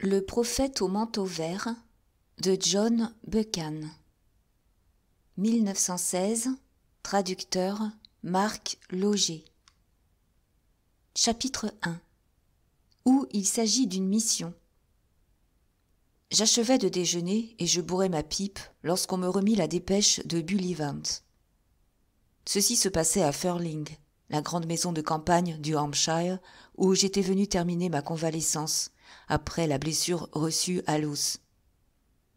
Le prophète au manteau vert de John Buchan 1916, traducteur Marc Lauger. Chapitre 1 où il s'agit d'une mission. J'achevais de déjeuner et je bourrais ma pipe lorsqu'on me remit la dépêche de Bullivant. Ceci se passait à Furling, la grande maison de campagne du Hampshire où j'étais venu terminer ma convalescence après la blessure reçue à l'os.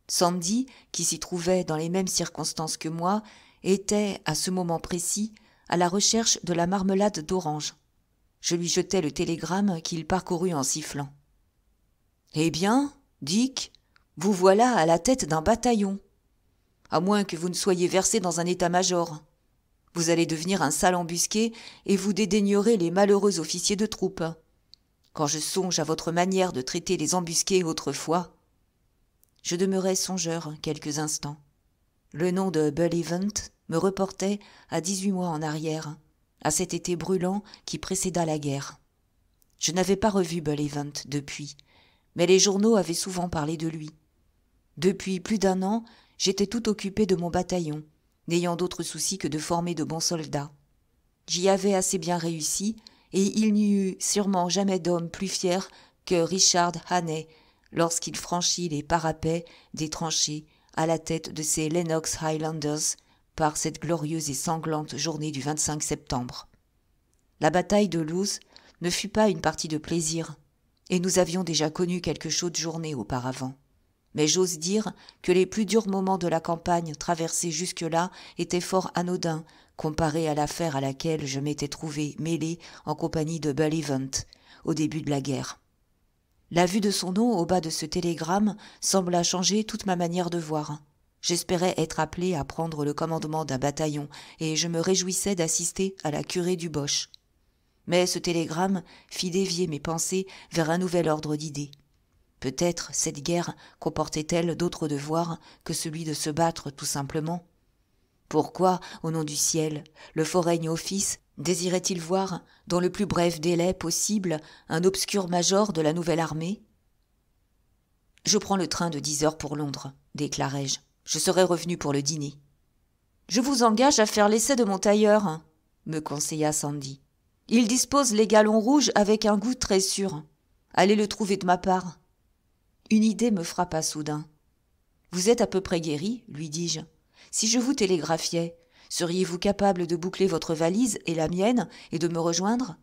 Sandy, qui s'y trouvait dans les mêmes circonstances que moi, était, à ce moment précis, à la recherche de la marmelade d'orange. Je lui jetai le télégramme qu'il parcourut en sifflant. « Eh bien, Dick, vous voilà à la tête d'un bataillon. À moins que vous ne soyez versé dans un état-major. Vous allez devenir un sale embusqué et vous dédaignerez les malheureux officiers de troupe. Quand je songe à votre manière de traiter les embusqués autrefois. » Je demeurai songeur quelques instants. Le nom de Bullivant me reportait à 18 mois en arrière, à cet été brûlant qui précéda la guerre. Je n'avais pas revu Bullivant depuis, mais les journaux avaient souvent parlé de lui. Depuis plus d'un an, j'étais tout occupé de mon bataillon, n'ayant d'autre souci que de former de bons soldats. J'y avais assez bien réussi, et il n'y eut sûrement jamais d'homme plus fier que Richard Hannay lorsqu'il franchit les parapets des tranchées à la tête de ces Lennox Highlanders par cette glorieuse et sanglante journée du 25 septembre. La bataille de Loos ne fut pas une partie de plaisir, et nous avions déjà connu quelques chaudes journées auparavant. Mais j'ose dire que les plus durs moments de la campagne traversée jusque-là étaient fort anodins comparés à l'affaire à laquelle je m'étais trouvé mêlé en compagnie de Bullivant au début de la guerre. La vue de son nom au bas de ce télégramme sembla changer toute ma manière de voir. J'espérais être appelé à prendre le commandement d'un bataillon et je me réjouissais d'assister à la curée du Boche. Mais ce télégramme fit dévier mes pensées vers un nouvel ordre d'idées. Peut-être cette guerre comportait-elle d'autres devoirs que celui de se battre tout simplement. Pourquoi, au nom du ciel, le Foreign Office désirait-il voir, dans le plus bref délai possible, un obscur major de la nouvelle armée ? « Je prends le train de 10 heures pour Londres, » déclarai-je. « Je serai revenu pour le dîner. »« Je vous engage à faire l'essai de mon tailleur, » me conseilla Sandy. « Il dispose les galons rouges avec un goût très sûr. Allez le trouver de ma part. » Une idée me frappa soudain. « Vous êtes à peu près guéri, lui dis-je. Si je vous télégraphiais, seriez-vous capable de boucler votre valise et la mienne et de me rejoindre ?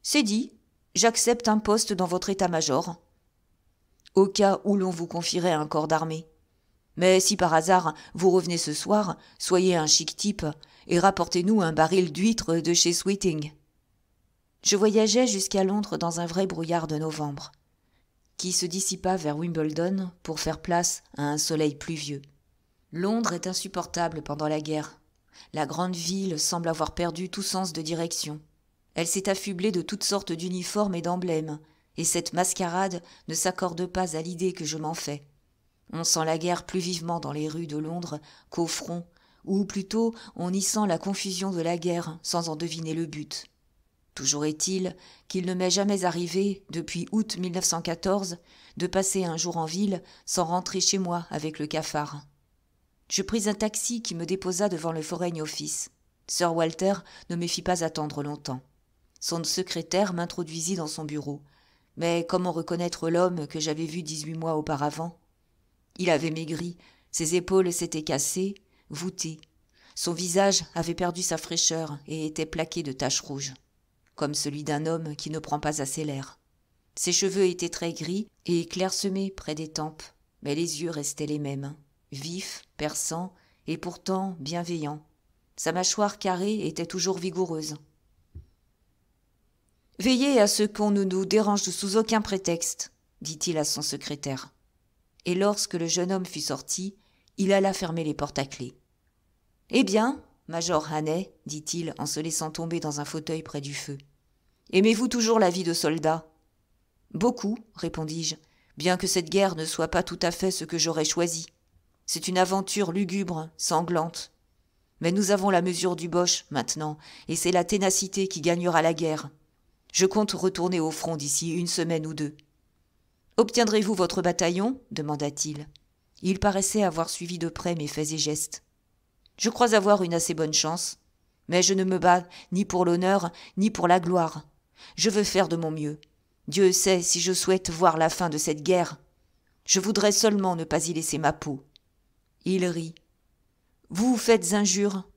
C'est dit, j'accepte un poste dans votre état-major. Au cas où l'on vous confierait un corps d'armée. Mais si par hasard vous revenez ce soir, soyez un chic type et rapportez-nous un baril d'huîtres de chez Sweeting. Je voyageais jusqu'à Londres dans un vrai brouillard de novembre, qui se dissipa vers Wimbledon pour faire place à un soleil pluvieux. Londres est insupportable pendant la guerre. La grande ville semble avoir perdu tout sens de direction. Elle s'est affublée de toutes sortes d'uniformes et d'emblèmes, et cette mascarade ne s'accorde pas à l'idée que je m'en fais. On sent la guerre plus vivement dans les rues de Londres qu'au front, ou plutôt on y sent la confusion de la guerre sans en deviner le but. Toujours est-il qu'il ne m'est jamais arrivé, depuis août 1914, de passer un jour en ville sans rentrer chez moi avec le cafard. Je pris un taxi qui me déposa devant le Foreign Office. Sir Walter ne me fit pas attendre longtemps. Son secrétaire m'introduisit dans son bureau. Mais comment reconnaître l'homme que j'avais vu 18 mois auparavant ? Il avait maigri, ses épaules s'étaient cassées, voûtées. Son visage avait perdu sa fraîcheur et était plaqué de taches rouges, comme celui d'un homme qui ne prend pas assez l'air. Ses cheveux étaient très gris et clairsemés près des tempes, mais les yeux restaient les mêmes, vifs, perçants et pourtant bienveillants. Sa mâchoire carrée était toujours vigoureuse. « Veillez à ce qu'on ne nous dérange sous aucun prétexte, » dit-il à son secrétaire. Et lorsque le jeune homme fut sorti, il alla fermer les portes à clé. « Eh bien, Major Hannay, dit-il en se laissant tomber dans un fauteuil près du feu. « Aimez-vous toujours la vie de soldat ?»« Beaucoup, répondis-je, bien que cette guerre ne soit pas tout à fait ce que j'aurais choisi. C'est une aventure lugubre, sanglante. Mais nous avons la mesure du Boche maintenant, et c'est la ténacité qui gagnera la guerre. Je compte retourner au front d'ici une semaine ou deux. » Obtiendrez-vous votre bataillon ? Demanda-t-il. Il paraissait avoir suivi de près mes faits et gestes. Je crois avoir une assez bonne chance, mais je ne me bats ni pour l'honneur, ni pour la gloire. Je veux faire de mon mieux. Dieu sait si je souhaite voir la fin de cette guerre. Je voudrais seulement ne pas y laisser ma peau. Il rit. Vous vous faites injure.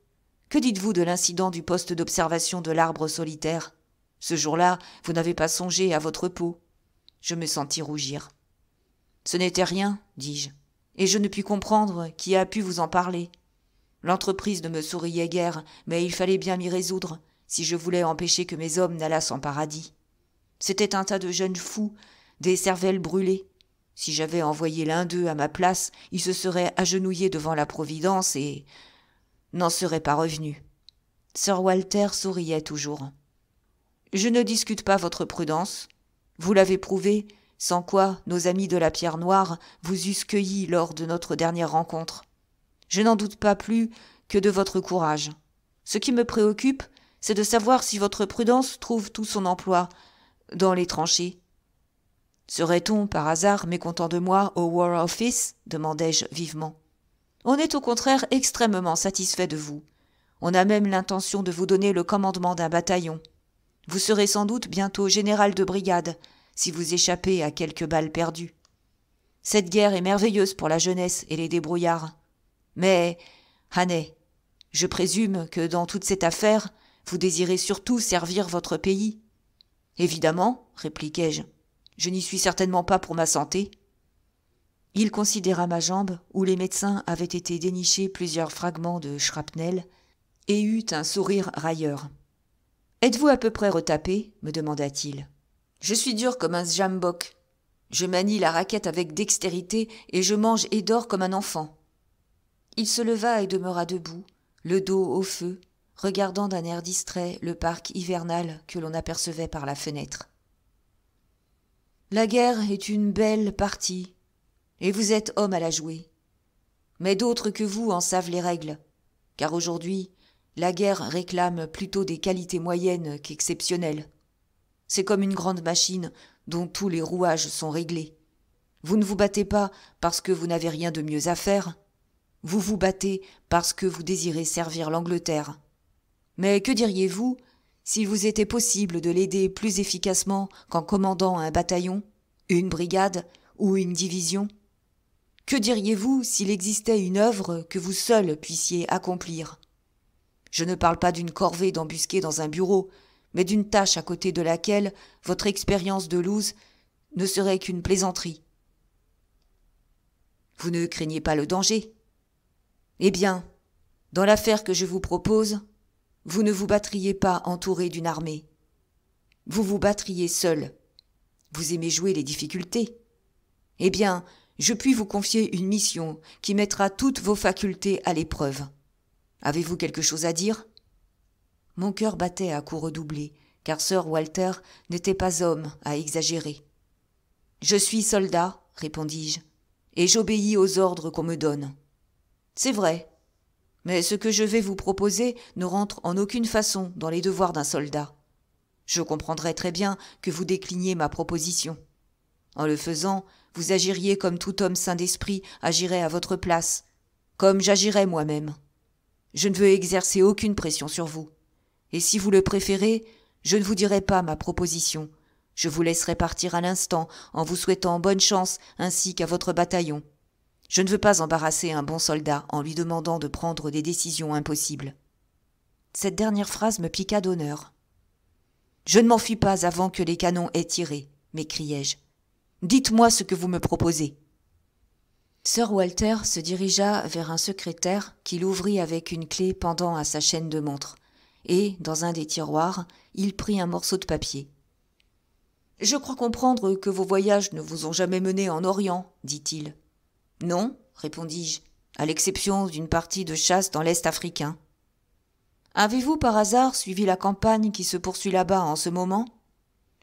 Que dites-vous de l'incident du poste d'observation de l'arbre solitaire ? Ce jour-là, vous n'avez pas songé à votre peau. Je me sentis rougir. Ce n'était rien, dis-je, et je ne pus comprendre qui a pu vous en parler. L'entreprise ne me souriait guère, mais il fallait bien m'y résoudre, si je voulais empêcher que mes hommes n'allassent en paradis. C'était un tas de jeunes fous, des cervelles brûlées. Si j'avais envoyé l'un d'eux à ma place, il se serait agenouillé devant la Providence et n'en serait pas revenu. Sir Walter souriait toujours. « Je ne discute pas votre prudence. Vous l'avez prouvé, sans quoi nos amis de la Pierre Noire vous eussent cueilli lors de notre dernière rencontre. Je n'en doute pas plus que de votre courage. Ce qui me préoccupe, c'est de savoir si votre prudence trouve tout son emploi dans les tranchées. Serait-on, par hasard, mécontent de moi au War Office ? Demandai-je vivement. On est au contraire extrêmement satisfait de vous. On a même l'intention de vous donner le commandement d'un bataillon. Vous serez sans doute bientôt général de brigade, si vous échappez à quelques balles perdues. Cette guerre est merveilleuse pour la jeunesse et les débrouillards. Mais, Hannay, je présume que dans toute cette affaire, vous désirez surtout servir votre pays. Évidemment, répliquai-je. Je n'y suis certainement pas pour ma santé. Il considéra ma jambe, où les médecins avaient été dénicher plusieurs fragments de shrapnel, et eut un sourire railleur. « Êtes-vous à peu près retapé ?» me demanda-t-il. « Je suis dur comme un sjambok. Je manie la raquette avec dextérité et je mange et dors comme un enfant. » Il se leva et demeura debout, le dos au feu, regardant d'un air distrait le parc hivernal que l'on apercevait par la fenêtre. « La guerre est une belle partie, et vous êtes homme à la jouer. Mais d'autres que vous en savent les règles, car aujourd'hui, la guerre réclame plutôt des qualités moyennes qu'exceptionnelles. C'est comme une grande machine dont tous les rouages sont réglés. Vous ne vous battez pas parce que vous n'avez rien de mieux à faire. Vous vous battez parce que vous désirez servir l'Angleterre. Mais que diriez-vous s'il vous était possible de l'aider plus efficacement qu'en commandant un bataillon, une brigade ou une division ? Que diriez-vous s'il existait une œuvre que vous seul puissiez accomplir ? Je ne parle pas d'une corvée d'embusquer dans un bureau, mais d'une tâche à côté de laquelle votre expérience de loose ne serait qu'une plaisanterie. Vous ne craignez pas le danger ? Eh bien, dans l'affaire que je vous propose, vous ne vous battriez pas entouré d'une armée. Vous vous battriez seul. Vous aimez jouer les difficultés. Eh bien, je puis vous confier une mission qui mettra toutes vos facultés à l'épreuve. Avez-vous quelque chose à dire ? Mon cœur battait à coups redoublés, car Sir Walter n'était pas homme à exagérer. « Je suis soldat, répondis-je, et j'obéis aux ordres qu'on me donne. C'est vrai, mais ce que je vais vous proposer ne rentre en aucune façon dans les devoirs d'un soldat. Je comprendrais très bien que vous décliniez ma proposition. En le faisant, vous agiriez comme tout homme sain d'esprit agirait à votre place, comme j'agirais moi-même. Je ne veux exercer aucune pression sur vous. Et si vous le préférez, je ne vous dirai pas ma proposition. Je vous laisserai partir à l'instant en vous souhaitant bonne chance ainsi qu'à votre bataillon. Je ne veux pas embarrasser un bon soldat en lui demandant de prendre des décisions impossibles. » Cette dernière phrase me piqua d'honneur. « Je ne m'enfuis pas avant que les canons aient tiré, » m'écriai-je. « Dites-moi ce que vous me proposez. » Sir Walter se dirigea vers un secrétaire qu'il ouvrit avec une clé pendant à sa chaîne de montre, et, dans un des tiroirs, il prit un morceau de papier. « Je crois comprendre que vos voyages ne vous ont jamais mené en Orient, dit-il. »« Non, répondis-je, à l'exception d'une partie de chasse dans l'Est africain. »« Avez-vous par hasard suivi la campagne qui se poursuit là-bas en ce moment ?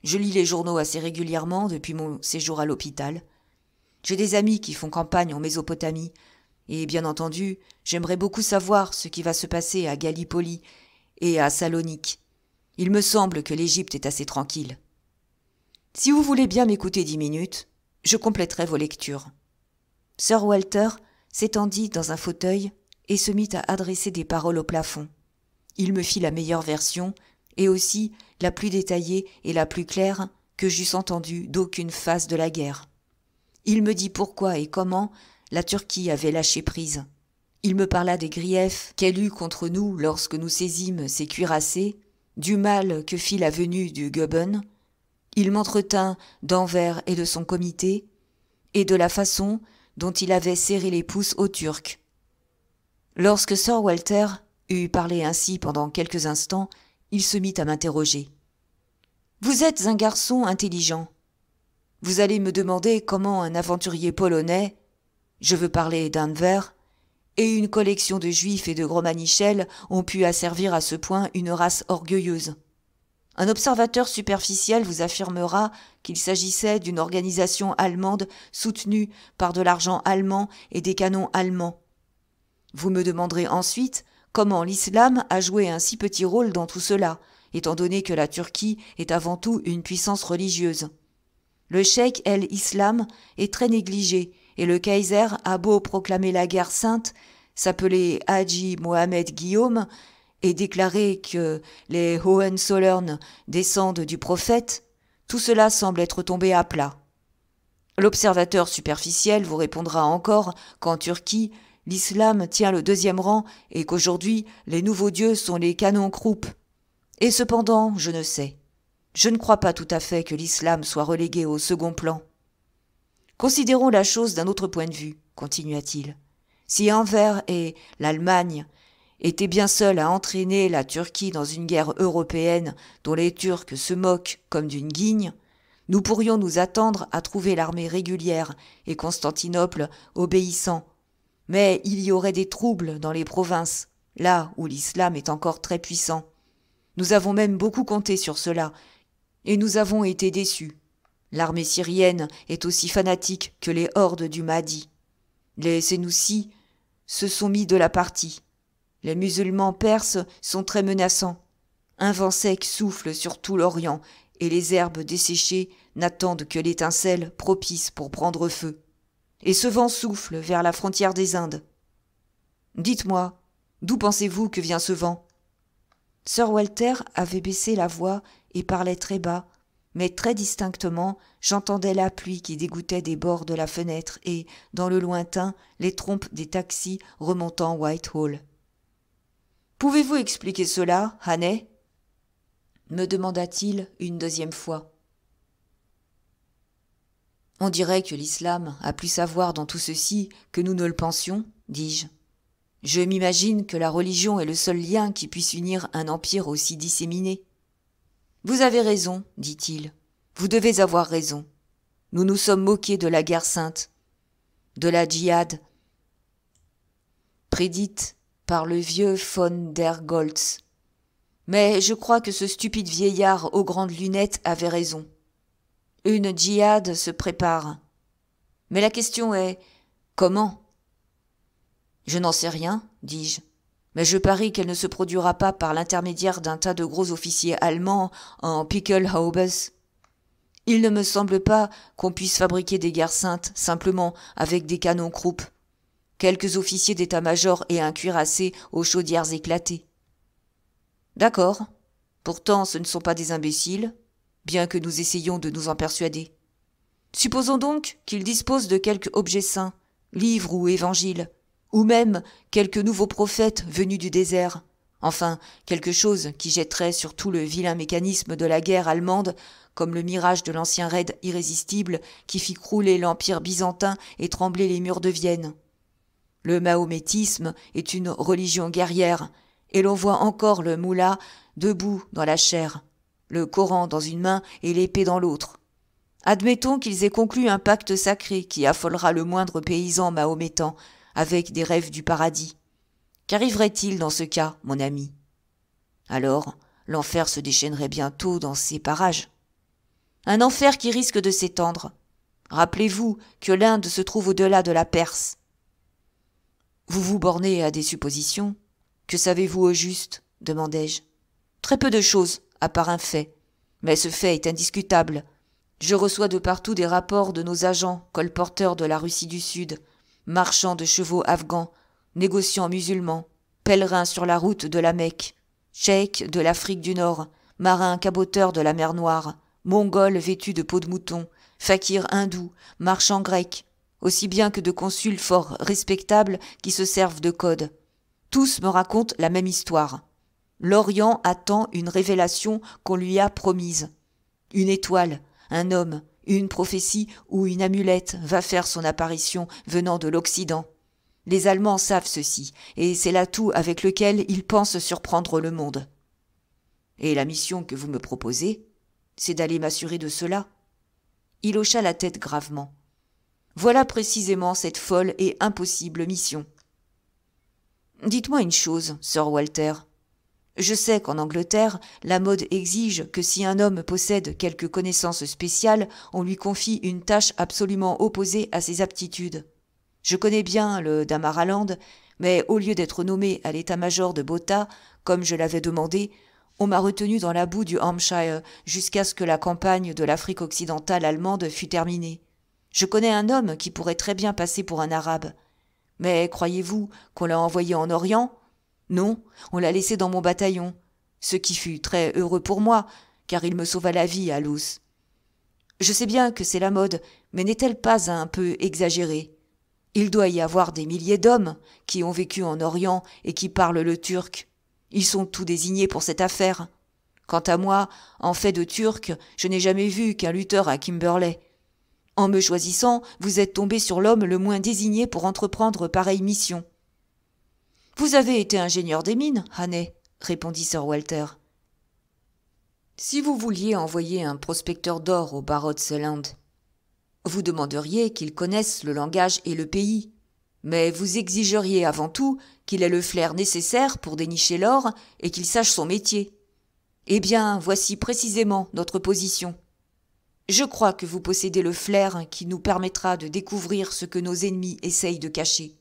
Je lis les journaux assez régulièrement depuis mon séjour à l'hôpital. J'ai des amis qui font campagne en Mésopotamie, et bien entendu, j'aimerais beaucoup savoir ce qui va se passer à Gallipoli et à Salonique. Il me semble que l'Égypte est assez tranquille. Si vous voulez bien m'écouter 10 minutes, Je compléterai vos lectures. » Sir Walter s'étendit dans un fauteuil et se mit à adresser des paroles au plafond. Il me fit la meilleure version, et aussi la plus détaillée et la plus claire que j'eusse entendue d'aucune phase de la guerre. Il me dit pourquoi et comment la Turquie avait lâché prise. Il me parla des griefs qu'elle eut contre nous lorsque nous saisîmes ses cuirassés, du mal que fit la venue du Goeben. Il m'entretint d'Anvers et de son comité, et de la façon dont il avait serré les pouces aux Turcs. Lorsque Sir Walter eut parlé ainsi pendant quelques instants, il se mit à m'interroger. « Vous êtes un garçon intelligent. Vous allez me demander comment un aventurier polonais, je veux parler d'Anvers, et une collection de juifs et de gros manichels ont pu asservir à ce point une race orgueilleuse. Un observateur superficiel vous affirmera qu'il s'agissait d'une organisation allemande soutenue par de l'argent allemand et des canons allemands. Vous me demanderez ensuite comment l'islam a joué un si petit rôle dans tout cela, étant donné que la Turquie est avant tout une puissance religieuse. Le cheikh el-Islam est très négligé, et le Kaiser a beau proclamer la guerre sainte, s'appeler Hadji Mohamed Guillaume, et déclarer que les Hohenzollern descendent du prophète, tout cela semble être tombé à plat. L'observateur superficiel vous répondra encore qu'en Turquie, l'islam tient le 2e rang et qu'aujourd'hui, les nouveaux dieux sont les canons croupes. Et cependant, je ne sais. Je ne crois pas tout à fait que l'islam soit relégué au second plan. Considérons la chose d'un autre point de vue, continua-t-il. Si Anvers et l'Allemagne étaient bien seuls à entraîner la Turquie dans une guerre européenne dont les Turcs se moquent comme d'une guigne, nous pourrions nous attendre à trouver l'armée régulière et Constantinople obéissant. Mais il y aurait des troubles dans les provinces, là où l'islam est encore très puissant. Nous avons même beaucoup compté sur cela, et nous avons été déçus. L'armée syrienne est aussi fanatique que les hordes du Mahdi. Les Sénoussis se sont mis de la partie. Les musulmans perses sont très menaçants. Un vent sec souffle sur tout l'Orient, et les herbes desséchées n'attendent que l'étincelle propice pour prendre feu. Et ce vent souffle vers la frontière des Indes. Dites-moi, d'où pensez-vous que vient ce vent ? Sir Walter avait baissé la voix et parlait très bas, mais très distinctement j'entendais la pluie qui dégouttait des bords de la fenêtre et, dans le lointain, les trompes des taxis remontant Whitehall. « Pouvez-vous expliquer cela, Hannay ?» me demanda-t-il une 2e fois. « On dirait que l'islam a plus à voir dans tout ceci que nous ne le pensions, dis-je. Je m'imagine que la religion est le seul lien qui puisse unir un empire aussi disséminé. »« Vous avez raison, dit-il. Vous devez avoir raison. Nous nous sommes moqués de la guerre sainte, de la djihad, prédite par le vieux von der Goltz. Mais je crois que ce stupide vieillard aux grandes lunettes avait raison. Une djihad se prépare. Mais la question est, comment ? Je n'en sais rien, dis-je, mais je parie qu'elle ne se produira pas par l'intermédiaire d'un tas de gros officiers allemands en Pickelhaubes. Il ne me semble pas qu'on puisse fabriquer des guerres saintes simplement avec des canons croupes, quelques officiers d'état-major et un cuirassé aux chaudières éclatées. D'accord, pourtant ce ne sont pas des imbéciles, bien que nous essayions de nous en persuader. Supposons donc qu'ils disposent de quelques objets saints, livres ou évangiles, ou même quelques nouveaux prophètes venus du désert, enfin quelque chose qui jetterait sur tout le vilain mécanisme de la guerre allemande comme le mirage de l'ancien raid irrésistible qui fit crouler l'empire byzantin et trembler les murs de Vienne. Le mahométisme est une religion guerrière, et l'on voit encore le moullah debout dans la chair, le Coran dans une main et l'épée dans l'autre. Admettons qu'ils aient conclu un pacte sacré qui affolera le moindre paysan mahométan, avec des rêves du paradis. Qu'arriverait-il dans ce cas, mon ami ? Alors, l'enfer se déchaînerait bientôt dans ces parages. Un enfer qui risque de s'étendre. Rappelez-vous que l'Inde se trouve au-delà de la Perse. Vous vous bornez à des suppositions. Que savez-vous au juste ? Demandai-je. Très peu de choses, à part un fait. Mais ce fait est indiscutable. Je reçois de partout des rapports de nos agents, colporteurs de la Russie du Sud, marchands de chevaux afghans, négociants musulmans, pèlerins sur la route de la Mecque, cheikh de l'Afrique du Nord, marins caboteurs de la mer Noire, mongols vêtus de peau de mouton, fakirs hindous, marchands grecs, aussi bien que de consuls fort respectables qui se servent de code. Tous me racontent la même histoire. L'Orient attend une révélation qu'on lui a promise. Une étoile, un homme, une prophétie ou une amulette va faire son apparition venant de l'Occident. Les Allemands savent ceci, et c'est l'atout avec lequel ils pensent surprendre le monde. Et la mission que vous me proposez, c'est d'aller m'assurer de cela. Il hocha la tête gravement. Voilà précisément cette folle et impossible mission. Dites-moi une chose, Sir Walter. Je sais qu'en Angleterre, la mode exige que si un homme possède quelques connaissances spéciales, on lui confie une tâche absolument opposée à ses aptitudes. Je connais bien le Damaraland, mais au lieu d'être nommé à l'état-major de Botha, comme je l'avais demandé, on m'a retenu dans la boue du Hampshire jusqu'à ce que la campagne de l'Afrique occidentale allemande fût terminée. Je connais un homme qui pourrait très bien passer pour un arabe. Mais croyez-vous qu'on l'a envoyé en Orient ? Non, on l'a laissé dans mon bataillon, ce qui fut très heureux pour moi, car il me sauva la vie à Lous. Je sais bien que c'est la mode, mais n'est-elle pas un peu exagérée ? Il doit y avoir des milliers d'hommes qui ont vécu en Orient et qui parlent le turc. Ils sont tous désignés pour cette affaire. Quant à moi, en fait de turc, je n'ai jamais vu qu'un lutteur à Kimberley. En me choisissant, vous êtes tombé sur l'homme le moins désigné pour entreprendre pareille mission. « Vous avez été ingénieur des mines, Hannay, » répondit Sir Walter. « Si vous vouliez envoyer un prospecteur d'or au Barotseland, vous demanderiez qu'il connaisse le langage et le pays, mais vous exigeriez avant tout qu'il ait le flair nécessaire pour dénicher l'or et qu'il sache son métier. Eh bien, voici précisément notre position. Je crois que vous possédez le flair qui nous permettra de découvrir ce que nos ennemis essayent de cacher.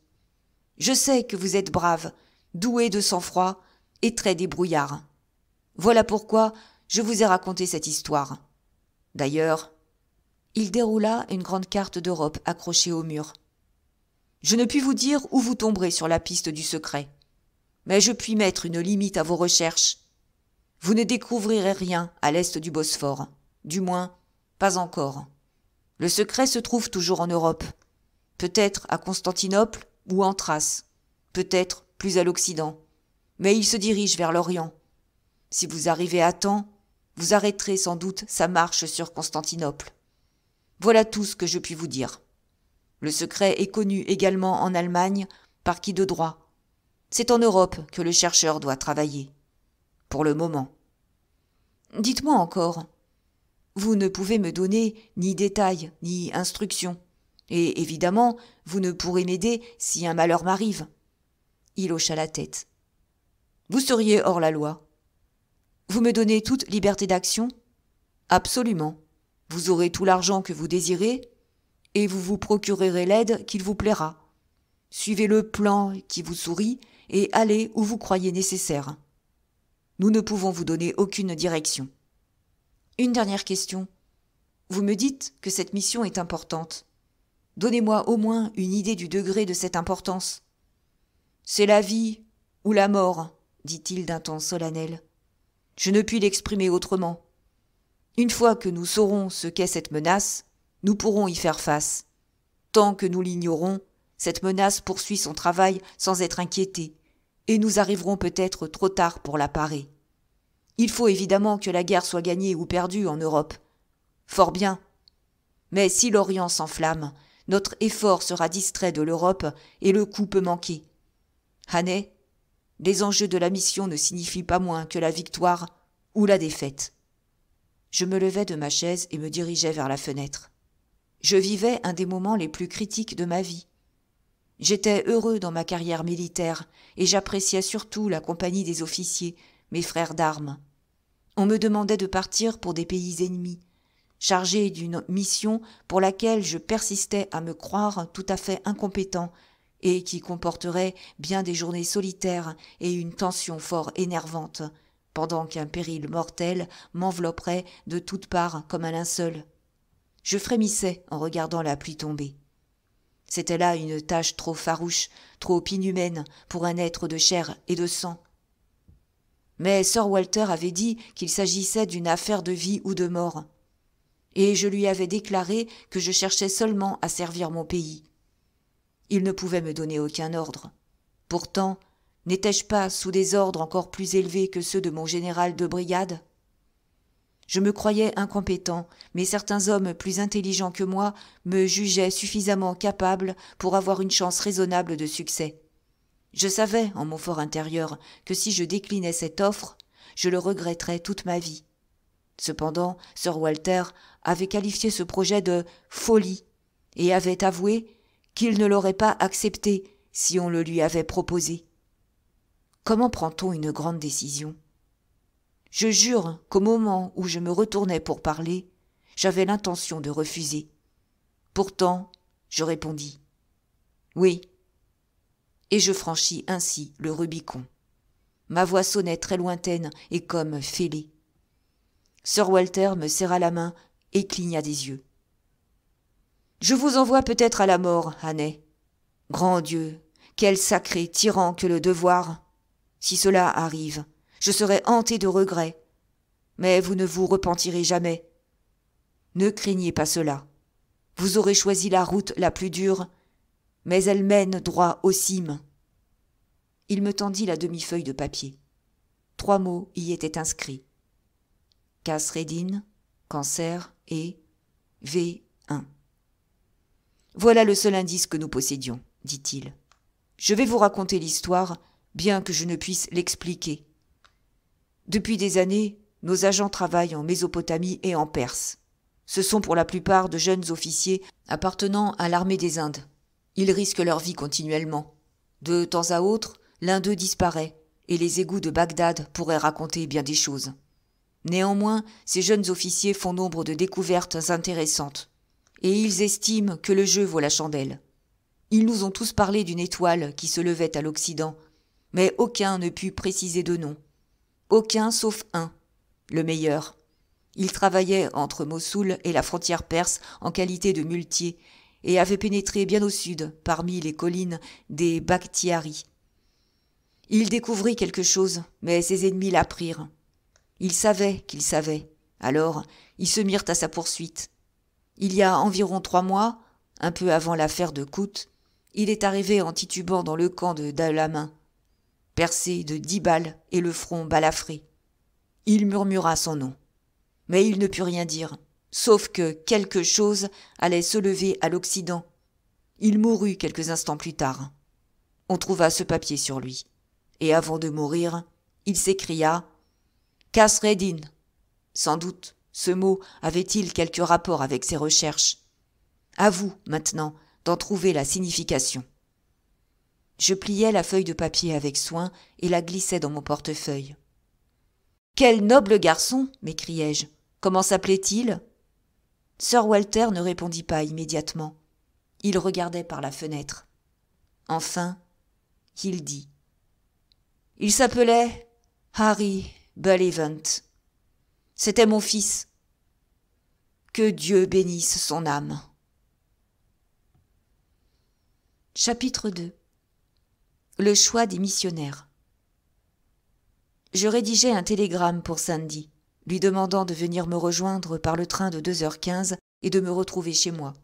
Je sais que vous êtes brave, doué de sang-froid et très débrouillard. Voilà pourquoi je vous ai raconté cette histoire. D'ailleurs, il déroula une grande carte d'Europe accrochée au mur. Je ne puis vous dire où vous tomberez sur la piste du secret, mais je puis mettre une limite à vos recherches. Vous ne découvrirez rien à l'est du Bosphore, du moins, pas encore. Le secret se trouve toujours en Europe, peut-être à Constantinople ou en Thrace, peut-être plus à l'Occident, mais il se dirige vers l'Orient. Si vous arrivez à temps, vous arrêterez sans doute sa marche sur Constantinople. Voilà tout ce que je puis vous dire. Le secret est connu également en Allemagne, par qui de droit. C'est en Europe que le chercheur doit travailler. Pour le moment. Dites-moi encore. Vous ne pouvez me donner ni détails, ni instructions. Et évidemment, vous ne pourrez m'aider si un malheur m'arrive. Il hocha la tête. Vous seriez hors la loi. Vous me donnez toute liberté d'action ? Absolument. Vous aurez tout l'argent que vous désirez, et vous vous procurerez l'aide qu'il vous plaira. Suivez le plan qui vous sourit, et allez où vous croyez nécessaire. Nous ne pouvons vous donner aucune direction. Une dernière question. Vous me dites que cette mission est importante. Donnez-moi au moins une idée du degré de cette importance. C'est la vie ou la mort, dit-il d'un ton solennel. Je ne puis l'exprimer autrement. Une fois que nous saurons ce qu'est cette menace, nous pourrons y faire face. Tant que nous l'ignorons, cette menace poursuit son travail sans être inquiétée, et nous arriverons peut-être trop tard pour la parer. Il faut évidemment que la guerre soit gagnée ou perdue en Europe. Fort bien. Mais si l'Orient s'enflamme, notre effort sera distrait de l'Europe et le coup peut manquer. Hannay, les enjeux de la mission ne signifient pas moins que la victoire ou la défaite. Je me levai de ma chaise et me dirigeai vers la fenêtre. Je vivais un des moments les plus critiques de ma vie. J'étais heureux dans ma carrière militaire et j'appréciais surtout la compagnie des officiers, mes frères d'armes. On me demandait de partir pour des pays ennemis, chargé d'une mission pour laquelle je persistais à me croire tout à fait incompétent et qui comporterait bien des journées solitaires et une tension fort énervante, pendant qu'un péril mortel m'envelopperait de toutes parts comme un linceul. Je frémissais en regardant la pluie tomber. C'était là une tâche trop farouche, trop inhumaine pour un être de chair et de sang. Mais Sir Walter avait dit qu'il s'agissait d'une affaire de vie ou de mort. Et je lui avais déclaré que je cherchais seulement à servir mon pays. Il ne pouvait me donner aucun ordre. Pourtant, n'étais-je pas sous des ordres encore plus élevés que ceux de mon général de brigade ? Je me croyais incompétent, mais certains hommes plus intelligents que moi me jugeaient suffisamment capable pour avoir une chance raisonnable de succès. Je savais, en mon fort intérieur, que si je déclinais cette offre, je le regretterais toute ma vie. Cependant, Sir Walter avait qualifié ce projet de « folie » et avait avoué qu'il ne l'aurait pas accepté si on le lui avait proposé. Comment prend-on une grande décision ? Je jure qu'au moment où je me retournais pour parler, j'avais l'intention de refuser. Pourtant, je répondis « oui ». Et je franchis ainsi le Rubicon. Ma voix sonnait très lointaine et comme fêlée. Sir Walter me serra la main et cligna des yeux. « Je vous envoie peut-être à la mort, Hannay. Grand Dieu, quel sacré tyran que le devoir! Si cela arrive, je serai hanté de regrets. Mais vous ne vous repentirez jamais. Ne craignez pas cela. Vous aurez choisi la route la plus dure, mais elle mène droit aux cimes. » Il me tendit la demi-feuille de papier. 3 mots y étaient inscrits. Kasreddin, cancer et V1. Voilà le seul indice que nous possédions, dit-il. Je vais vous raconter l'histoire, bien que je ne puisse l'expliquer. Depuis des années, nos agents travaillent en Mésopotamie et en Perse. Ce sont pour la plupart de jeunes officiers appartenant à l'armée des Indes. Ils risquent leur vie continuellement. De temps à autre, l'un d'eux disparaît, et les égouts de Bagdad pourraient raconter bien des choses. Néanmoins, ces jeunes officiers font nombre de découvertes intéressantes, et ils estiment que le jeu vaut la chandelle. Ils nous ont tous parlé d'une étoile qui se levait à l'Occident, mais aucun ne put préciser de nom. Aucun sauf un, le meilleur. Il travaillait entre Mossoul et la frontière perse en qualité de muletier et avait pénétré bien au sud, parmi les collines des Bakhtiari. Il découvrit quelque chose, mais ses ennemis l'apprirent. Il savait qu'il savait. Alors, ils se mirent à sa poursuite. Il y a environ 3 mois, un peu avant l'affaire de Kout, il est arrivé en titubant dans le camp de Dalamin, percé de 10 balles et le front balafré. Il murmura son nom. Mais il ne put rien dire, sauf que quelque chose allait se lever à l'Occident. Il mourut quelques instants plus tard. On trouva ce papier sur lui. Et avant de mourir, il s'écria « Kasreddin !» Sans doute, ce mot avait-il quelque rapport avec ses recherches. À vous, maintenant, d'en trouver la signification. Je pliai la feuille de papier avec soin et la glissai dans mon portefeuille. « Quel noble garçon !» m'écriai-je. « Comment s'appelait-il » Sir Walter ne répondit pas immédiatement. Il regardait par la fenêtre. Enfin, il dit « Il s'appelait Harry Bullivant. C'était mon fils. Que Dieu bénisse son âme. » Chapitre 2. Le choix des missionnaires. Je rédigeai un télégramme pour Sandy, lui demandant de venir me rejoindre par le train de 2h15 et de me retrouver chez moi.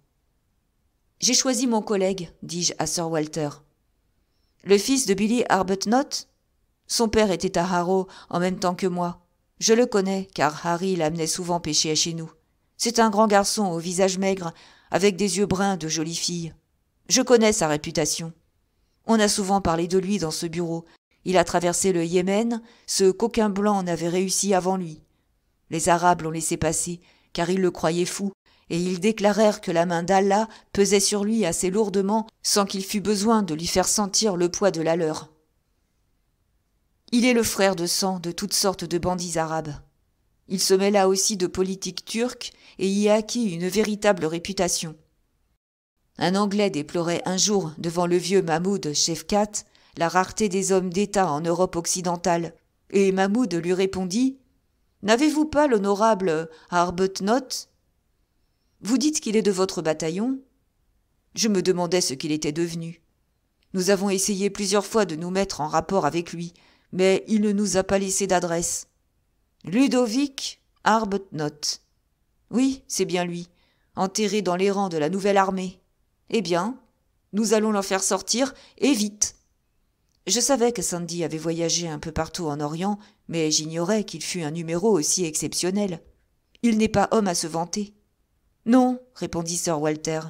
« J'ai choisi mon collègue, dis-je à Sir Walter. Le fils de Billy Arbuthnot ? Son père était à Harrow en même temps que moi. Je le connais, car Harry l'amenait souvent pêcher chez nous. C'est un grand garçon au visage maigre, avec des yeux bruns de jolie fille. Je connais sa réputation. On a souvent parlé de lui dans ce bureau. Il a traversé le Yémen, ce qu'aucun blanc n'avait réussi avant lui. Les Arabes l'ont laissé passer, car ils le croyaient fou, et ils déclarèrent que la main d'Allah pesait sur lui assez lourdement sans qu'il fût besoin de lui faire sentir le poids de la leur. Il est le frère de sang de toutes sortes de bandits arabes. Il se mêla aussi de politique turque et y a acquis une véritable réputation. Un Anglais déplorait un jour devant le vieux Mahmoud Shefkat la rareté des hommes d'État en Europe occidentale, et Mahmoud lui répondit « N'avez-vous pas l'honorable Arbuthnot » Vous dites qu'il est de votre bataillon ? Je me demandais ce qu'il était devenu. Nous avons essayé plusieurs fois de nous mettre en rapport avec lui, mais il ne nous a pas laissé d'adresse. Ludovic Arbuthnot. Oui, c'est bien lui, enterré dans les rangs de la nouvelle armée. Eh bien, nous allons l'en faire sortir, et vite. Je savais que Sandy avait voyagé un peu partout en Orient, mais j'ignorais qu'il fût un numéro aussi exceptionnel. Il n'est pas homme à se vanter. Non, répondit Sir Walter.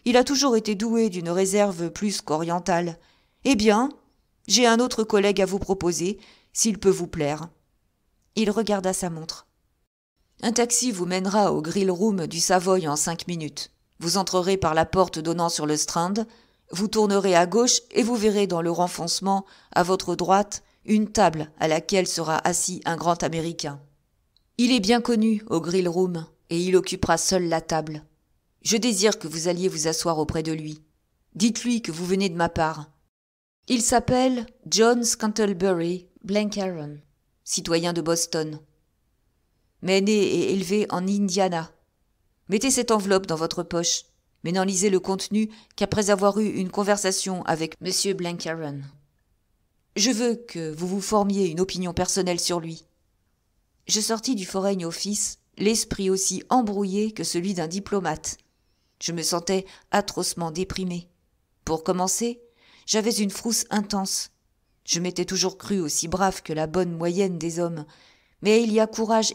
Il a toujours été doué d'une réserve plus qu'orientale. Eh bien, j'ai un autre collègue à vous proposer, s'il peut vous plaire. Il regarda sa montre. Un taxi vous mènera au grill room du Savoy en 5 minutes. Vous entrerez par la porte donnant sur le Strand, vous tournerez à gauche et vous verrez dans le renfoncement, à votre droite, une table à laquelle sera assis un grand Américain. Il est bien connu au grill room et il occupera seul la table. Je désire que vous alliez vous asseoir auprès de lui. Dites-lui que vous venez de ma part. Il s'appelle John Scantlebury Blencairn, citoyen de Boston, mais né et élevé en Indiana. Mettez cette enveloppe dans votre poche, mais n'en lisez le contenu qu'après avoir eu une conversation avec M. Blencairn. Je veux que vous vous formiez une opinion personnelle sur lui. Je sortis du Foreign Office, l'esprit aussi embrouillé que celui d'un diplomate. Je me sentais atrocement déprimé. Pour commencer, j'avais une frousse intense. Je m'étais toujours cru aussi brave que la bonne moyenne des hommes. Mais il y a courage,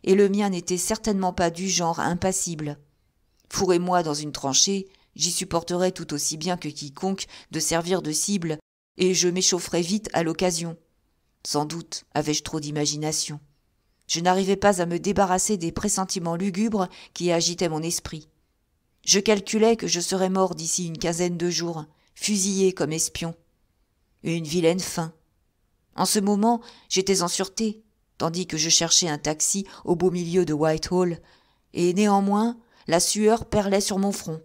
et le mien n'était certainement pas du genre impassible. Fourrez-moi dans une tranchée, j'y supporterais tout aussi bien que quiconque de servir de cible, et je m'échaufferais vite à l'occasion. Sans doute avais-je trop d'imagination. Je n'arrivais pas à me débarrasser des pressentiments lugubres qui agitaient mon esprit. Je calculais que je serais mort d'ici une quinzaine de jours, fusillé comme espion. Une vilaine fin. En ce moment, j'étais en sûreté, tandis que je cherchais un taxi au beau milieu de Whitehall, et néanmoins, la sueur perlait sur mon front.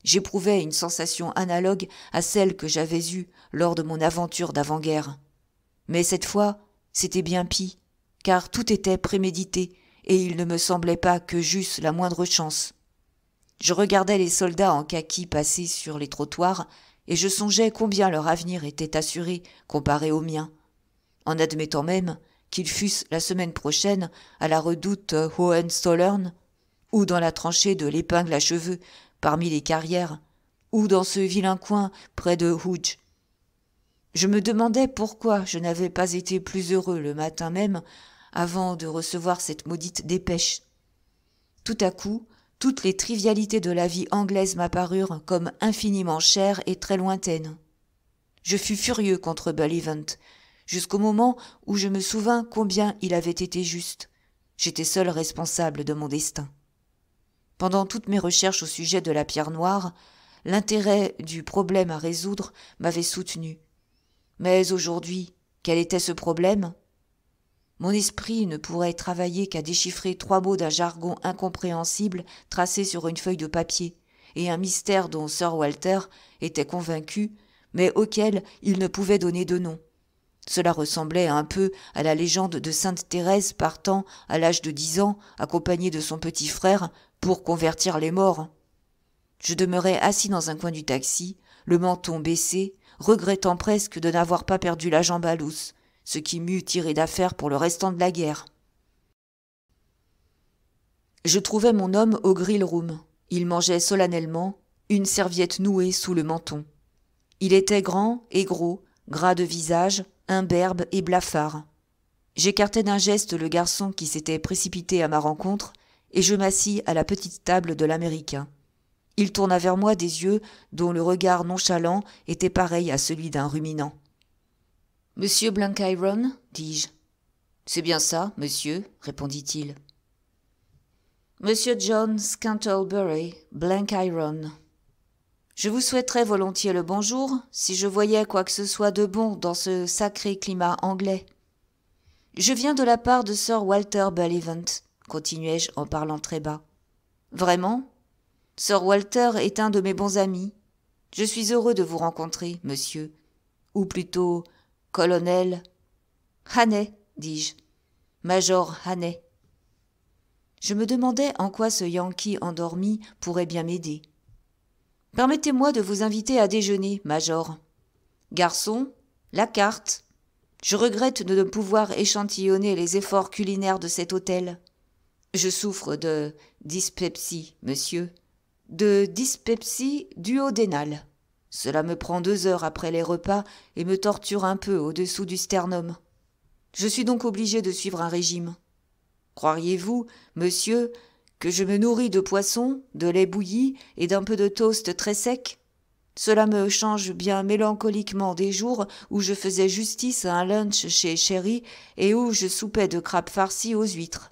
J'éprouvais une sensation analogue à celle que j'avais eue lors de mon aventure d'avant-guerre. Mais cette fois, c'était bien pis, car tout était prémédité, et il ne me semblait pas que j'eusse la moindre chance. Je regardais les soldats en kaki passer sur les trottoirs, et je songeais combien leur avenir était assuré comparé au mien, en admettant même qu'ils fussent la semaine prochaine à la redoute Hohenzollern, ou dans la tranchée de l'épingle à cheveux parmi les carrières, ou dans ce vilain coin près de Hooge. Je me demandais pourquoi je n'avais pas été plus heureux le matin même avant de recevoir cette maudite dépêche. Tout à coup, toutes les trivialités de la vie anglaise m'apparurent comme infiniment chères et très lointaines. Je fus furieux contre Bullivant, jusqu'au moment où je me souvins combien il avait été juste. J'étais seul responsable de mon destin. Pendant toutes mes recherches au sujet de la pierre noire, l'intérêt du problème à résoudre m'avait soutenu. Mais aujourd'hui, quel était ce problème ? Mon esprit ne pourrait travailler qu'à déchiffrer 3 mots d'un jargon incompréhensible tracés sur une feuille de papier, et un mystère dont Sir Walter était convaincu, mais auquel il ne pouvait donner de nom. Cela ressemblait un peu à la légende de Sainte Thérèse partant, à l'âge de 10 ans, accompagnée de son petit frère, pour convertir les morts. Je demeurais assis dans un coin du taxi, le menton baissé, regrettant presque de n'avoir pas perdu la jambe à l'os, ce qui m'eût tiré d'affaire pour le restant de la guerre. Je trouvai mon homme au grill room. Il mangeait solennellement, une serviette nouée sous le menton. Il était grand et gros, gras de visage, imberbe et blafard. J'écartai d'un geste le garçon qui s'était précipité à ma rencontre, et je m'assis à la petite table de l'Américain. Il tourna vers moi des yeux dont le regard nonchalant était pareil à celui d'un ruminant. « Monsieur Blencairn » dis-je. « C'est bien ça, monsieur, » répondit-il. « Monsieur John Scantlebury Blencairn. Je vous souhaiterais volontiers le bonjour si je voyais quoi que ce soit de bon dans ce sacré climat anglais. Je viens de la part de Sir Walter Bullivant, continuai-je en parlant très bas. Vraiment ? Sir Walter est un de mes bons amis. Je suis heureux de vous rencontrer, monsieur. Ou plutôt, colonel. Hannay, dis-je. Major Hannay. Je me demandais en quoi ce Yankee endormi pourrait bien m'aider. « Permettez-moi de vous inviter à déjeuner, Major. »« Garçon, la carte. Je regrette de ne pouvoir échantillonner les efforts culinaires de cet hôtel. Je souffre de dyspepsie, monsieur. De dyspepsie duodénale. Cela me prend 2 heures après les repas et me torture un peu au-dessous du sternum. Je suis donc obligé de suivre un régime. Croiriez-vous, monsieur, que je me nourris de poisson, de lait bouilli et d'un peu de toast très sec ? Cela me change bien mélancoliquement des jours où je faisais justice à un lunch chez Chéri et où je soupais de crabes farcis aux huîtres. »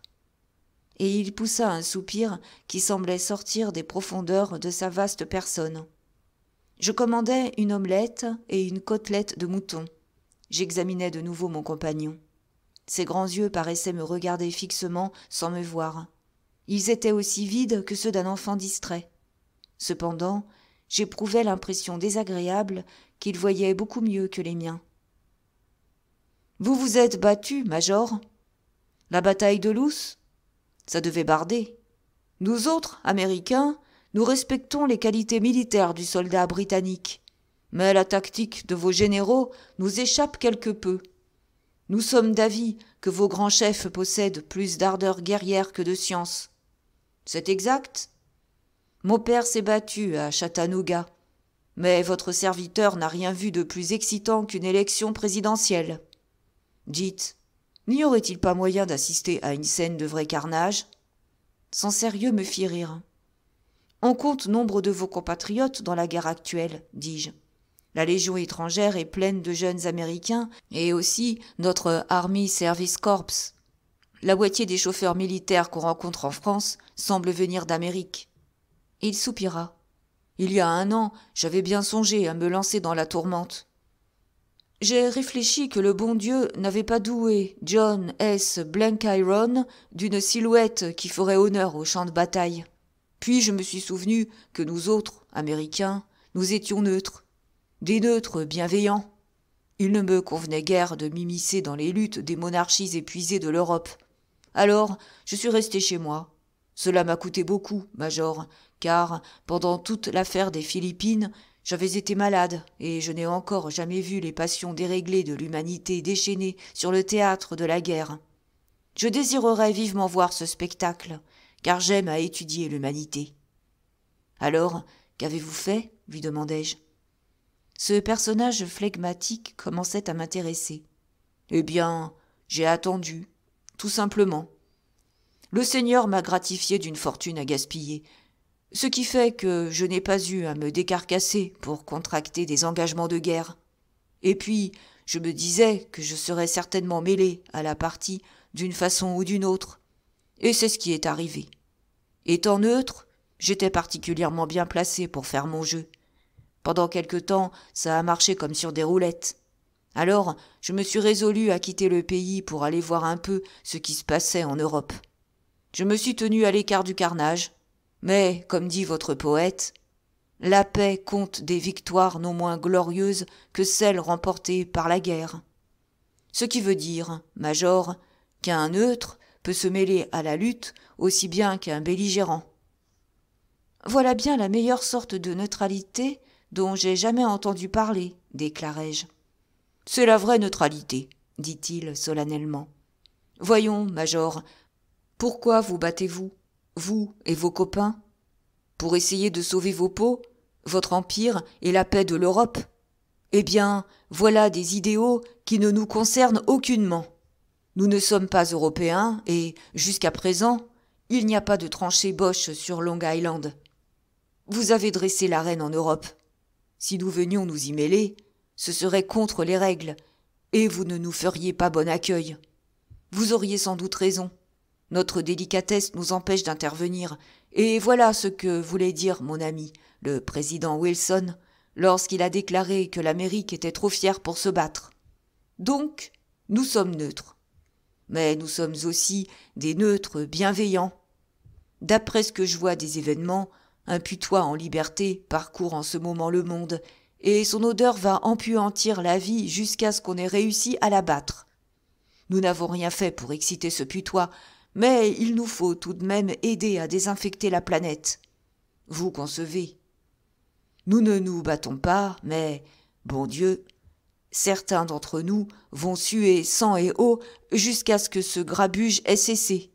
Et il poussa un soupir qui semblait sortir des profondeurs de sa vaste personne. Je commandai une omelette et une côtelette de mouton. J'examinais de nouveau mon compagnon. Ses grands yeux paraissaient me regarder fixement sans me voir. Ils étaient aussi vides que ceux d'un enfant distrait. Cependant, j'éprouvais l'impression désagréable qu'il voyait beaucoup mieux que les miens. « Vous vous êtes battu, Major ? La bataille de Loos ? Ça devait barder. Nous autres, Américains, nous respectons les qualités militaires du soldat britannique. Mais la tactique de vos généraux nous échappe quelque peu. Nous sommes d'avis que vos grands chefs possèdent plus d'ardeur guerrière que de science. C'est exact ? Mon père s'est battu à Chattanooga, mais votre serviteur n'a rien vu de plus excitant qu'une élection présidentielle. Dites, n'y aurait-il pas moyen d'assister à une scène de vrai carnage ? Son sérieux me fit rire. On compte nombre de vos compatriotes dans la guerre actuelle, dis-je. La Légion étrangère est pleine de jeunes Américains et aussi notre Army Service Corps. La moitié des chauffeurs militaires qu'on rencontre en France semblent venir d'Amérique. Il soupira. Il y a 1 an, j'avais bien songé à me lancer dans la tourmente. J'ai réfléchi que le bon Dieu n'avait pas doué John S. Blenkiron d'une silhouette qui ferait honneur au champ de bataille. Puis je me suis souvenu que nous autres, Américains, nous étions neutres. Des neutres bienveillants. Il ne me convenait guère de m'immiscer dans les luttes des monarchies épuisées de l'Europe. Alors, je suis resté chez moi. Cela m'a coûté beaucoup, Major, car, pendant toute l'affaire des Philippines, j'avais été malade, et je n'ai encore jamais vu les passions déréglées de l'humanité déchaînées sur le théâtre de la guerre. Je désirerais vivement voir ce spectacle, car j'aime à étudier l'humanité. Alors, qu'avez-vous fait ? Lui demandai-je. Ce personnage flegmatique commençait à m'intéresser. Eh bien, j'ai attendu, tout simplement. Le Seigneur m'a gratifié d'une fortune à gaspiller, ce qui fait que je n'ai pas eu à me décarcasser pour contracter des engagements de guerre. Et puis, je me disais que je serais certainement mêlé à la partie d'une façon ou d'une autre. Et c'est ce qui est arrivé. Étant neutre, j'étais particulièrement bien placé pour faire mon jeu. Pendant quelque temps, ça a marché comme sur des roulettes. Alors, je me suis résolu à quitter le pays pour aller voir un peu ce qui se passait en Europe. Je me suis tenu à l'écart du carnage, mais, comme dit votre poète, « La paix compte des victoires non moins glorieuses que celles remportées par la guerre ». Ce qui veut dire, Major, qu'un neutre peut se mêler à la lutte aussi bien qu'un belligérant. Voilà bien la meilleure sorte de neutralité dont j'ai jamais entendu parler, déclarai-je. C'est la vraie neutralité, dit-il solennellement. Voyons, Major, pourquoi vous battez-vous, vous et vos copains ? Pour essayer de sauver vos peaux, votre empire et la paix de l'Europe ? Eh bien, voilà des idéaux qui ne nous concernent aucunement. Nous ne sommes pas Européens et, jusqu'à présent, il n'y a pas de tranchée Boche sur Long Island. Vous avez dressé l'arène en Europe. Si nous venions nous y mêler, ce serait contre les règles, et vous ne nous feriez pas bon accueil. Vous auriez sans doute raison. Notre délicatesse nous empêche d'intervenir, et voilà ce que voulait dire mon ami, le président Wilson, lorsqu'il a déclaré que l'Amérique était trop fière pour se battre. Donc, nous sommes neutres. Mais nous sommes aussi des neutres bienveillants. D'après ce que je vois des événements, un putois en liberté parcourt en ce moment le monde, et son odeur va empuantir la vie jusqu'à ce qu'on ait réussi à l'abattre. Nous n'avons rien fait pour exciter ce putois, mais il nous faut tout de même aider à désinfecter la planète. Vous concevez. Nous ne nous battons pas, mais, bon Dieu, certains d'entre nous vont suer sang et eau jusqu'à ce que ce grabuge ait cessé.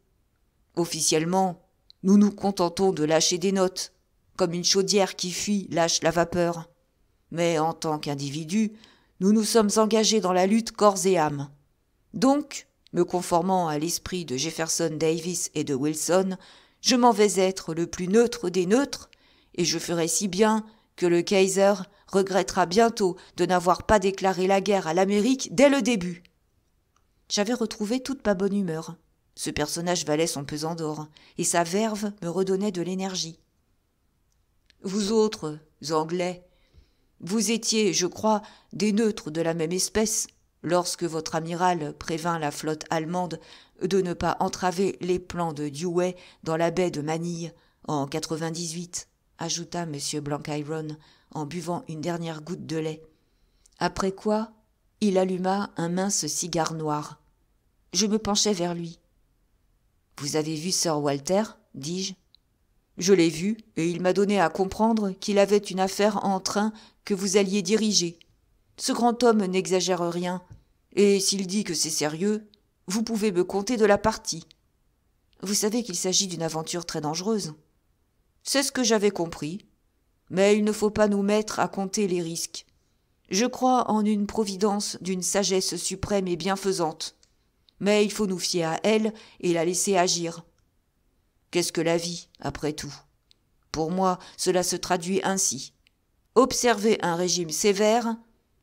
Officiellement, nous nous contentons de lâcher des notes, comme une chaudière qui fuit lâche la vapeur. Mais en tant qu'individus, nous nous sommes engagés dans la lutte corps et âme. Donc, me conformant à l'esprit de Jefferson Davis et de Wilson, je m'en vais être le plus neutre des neutres, et je ferai si bien que le Kaiser regrettera bientôt de n'avoir pas déclaré la guerre à l'Amérique dès le début. J'avais retrouvé toute ma bonne humeur. Ce personnage valait son pesant d'or, et sa verve me redonnait de l'énergie. Vous autres, Anglais, vous étiez, je crois, des neutres de la même espèce, lorsque votre amiral prévint la flotte allemande de ne pas entraver les plans de Dewey dans la baie de Manille en 98, ajouta M. Blenkiron en buvant une dernière goutte de lait. Après quoi, il alluma un mince cigare noir. Je me penchai vers lui. « Vous avez vu Sir Walter ?» dis-je. « Je l'ai vu, et il m'a donné à comprendre qu'il avait une affaire en train que vous alliez diriger. Ce grand homme n'exagère rien, et s'il dit que c'est sérieux, vous pouvez me compter de la partie. Vous savez qu'il s'agit d'une aventure très dangereuse. C'est ce que j'avais compris, mais il ne faut pas nous mettre à compter les risques. Je crois en une providence d'une sagesse suprême et bienfaisante, mais il faut nous fier à elle et la laisser agir. Qu'est-ce que la vie, après tout? Pour moi, cela se traduit ainsi. Observer un régime sévère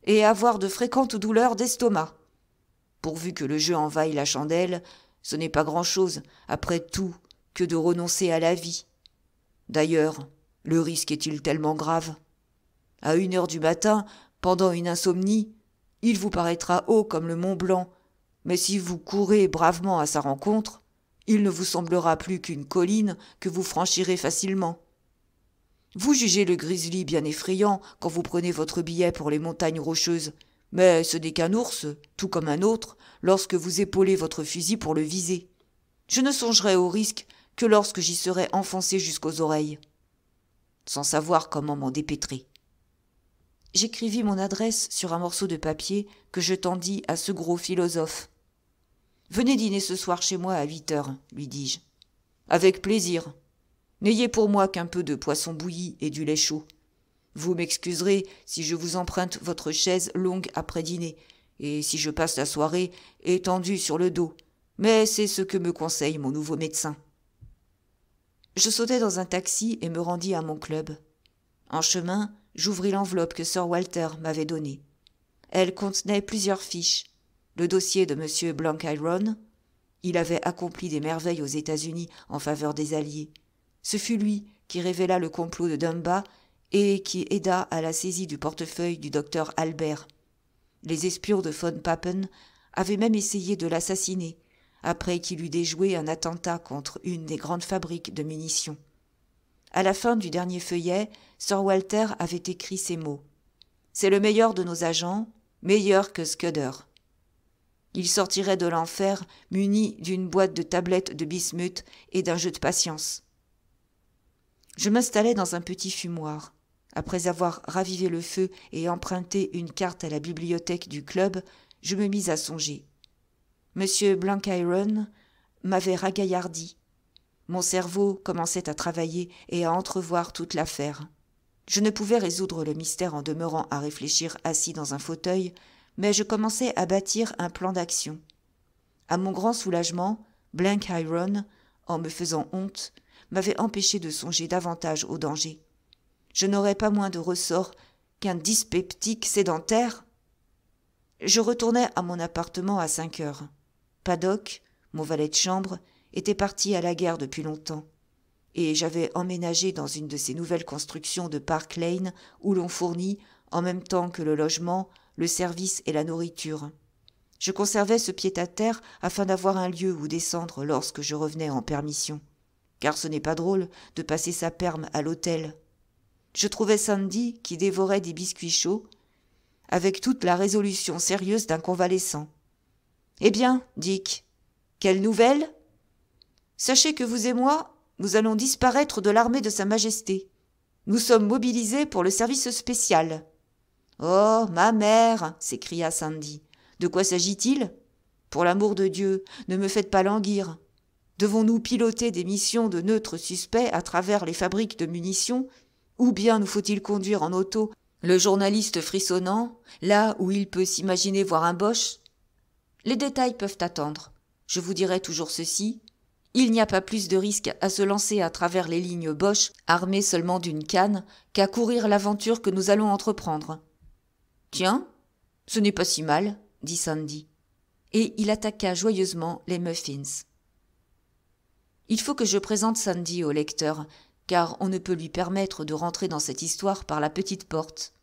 et avoir de fréquentes douleurs d'estomac. Pourvu que le jeu en vaille la chandelle, ce n'est pas grand-chose, après tout, que de renoncer à la vie. D'ailleurs, le risque est-il tellement grave? À 1 heure du matin, pendant une insomnie, il vous paraîtra haut comme le Mont Blanc, mais si vous courez bravement à sa rencontre, il ne vous semblera plus qu'une colline que vous franchirez facilement. Vous jugez le grizzly bien effrayant quand vous prenez votre billet pour les montagnes rocheuses, mais ce n'est qu'un ours, tout comme un autre, lorsque vous épaulez votre fusil pour le viser. Je ne songerai au risque que lorsque j'y serai enfoncé jusqu'aux oreilles, sans savoir comment m'en dépêtrer. J'écrivis mon adresse sur un morceau de papier que je tendis à ce gros philosophe. « Venez dîner ce soir chez moi à 8 heures, lui dis-je. « Avec plaisir. N'ayez pour moi qu'un peu de poisson bouilli et du lait chaud. Vous m'excuserez si je vous emprunte votre chaise longue après dîner, et si je passe la soirée étendue sur le dos, mais c'est ce que me conseille mon nouveau médecin. » Je sautai dans un taxi et me rendis à mon club. En chemin, j'ouvris l'enveloppe que Sir Walter m'avait donnée. Elle contenait plusieurs fiches. Le dossier de M. Blenkiron. Il avait accompli des merveilles aux États-Unis en faveur des Alliés. Ce fut lui qui révéla le complot de Dumba et qui aida à la saisie du portefeuille du docteur Albert. Les espions de von Papen avaient même essayé de l'assassiner, après qu'il eut déjoué un attentat contre une des grandes fabriques de munitions. À la fin du dernier feuillet, Sir Walter avait écrit ces mots. « C'est le meilleur de nos agents, meilleur que Scudder. » Il sortirait de l'enfer muni d'une boîte de tablettes de bismuth et d'un jeu de patience. Je m'installai dans un petit fumoir. Après avoir ravivé le feu et emprunté une carte à la bibliothèque du club, je me mis à songer. Monsieur Blenkiron m'avait ragaillardi. Mon cerveau commençait à travailler et à entrevoir toute l'affaire. Je ne pouvais résoudre le mystère en demeurant à réfléchir assis dans un fauteuil, mais je commençais à bâtir un plan d'action. À mon grand soulagement, Blenkiron, en me faisant honte, m'avait empêché de songer davantage au danger. Je n'aurais pas moins de ressort qu'un dyspeptique sédentaire. Je retournai à mon appartement à 5 heures. Paddock, mon valet de chambre, était parti à la guerre depuis longtemps, et j'avais emménagé dans une de ces nouvelles constructions de Park Lane où l'on fournit, en même temps que le logement, le service et la nourriture. Je conservais ce pied-à-terre afin d'avoir un lieu où descendre lorsque je revenais en permission, car ce n'est pas drôle de passer sa perme à l'hôtel. Je trouvais Sandy qui dévorait des biscuits chauds, avec toute la résolution sérieuse d'un convalescent. « Eh bien, Dick, quelle nouvelle ?» Sachez que vous et moi, nous allons disparaître de l'armée de Sa Majesté. Nous sommes mobilisés pour le service spécial. » « Oh, ma mère !» s'écria Sandy. « De quoi s'agit-il ? Pour l'amour de Dieu, ne me faites pas languir. Devons-nous piloter des missions de neutres suspects à travers les fabriques de munitions, ou bien nous faut-il conduire en auto le journaliste frissonnant, là où il peut s'imaginer voir un Boche ? Les détails peuvent attendre. Je vous dirai toujours ceci. Il n'y a pas plus de risque à se lancer à travers les lignes Boche, armées seulement d'une canne, qu'à courir l'aventure que nous allons entreprendre. « Tiens, ce n'est pas si mal, » dit Sandy. Et il attaqua joyeusement les muffins. Il faut que je présente Sandy au lecteur, car on ne peut lui permettre de rentrer dans cette histoire par la petite porte.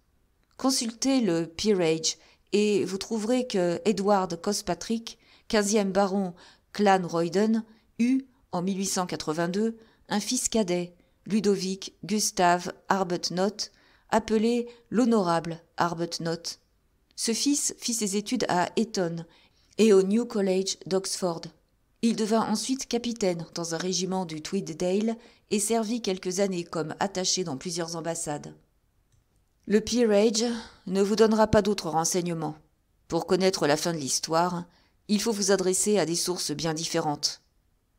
Consultez le Peerage et vous trouverez que Edward Cospatrick, 15e baron Clanroyden, eut, en 1882, un fils cadet, Ludovic Gustave Arbuthnot, appelé l'honorable Arbuthnot. Ce fils fit ses études à Eton et au New College d'Oxford. Il devint ensuite capitaine dans un régiment du Tweeddale et servit quelques années comme attaché dans plusieurs ambassades. Le Peerage ne vous donnera pas d'autres renseignements. Pour connaître la fin de l'histoire, il faut vous adresser à des sources bien différentes.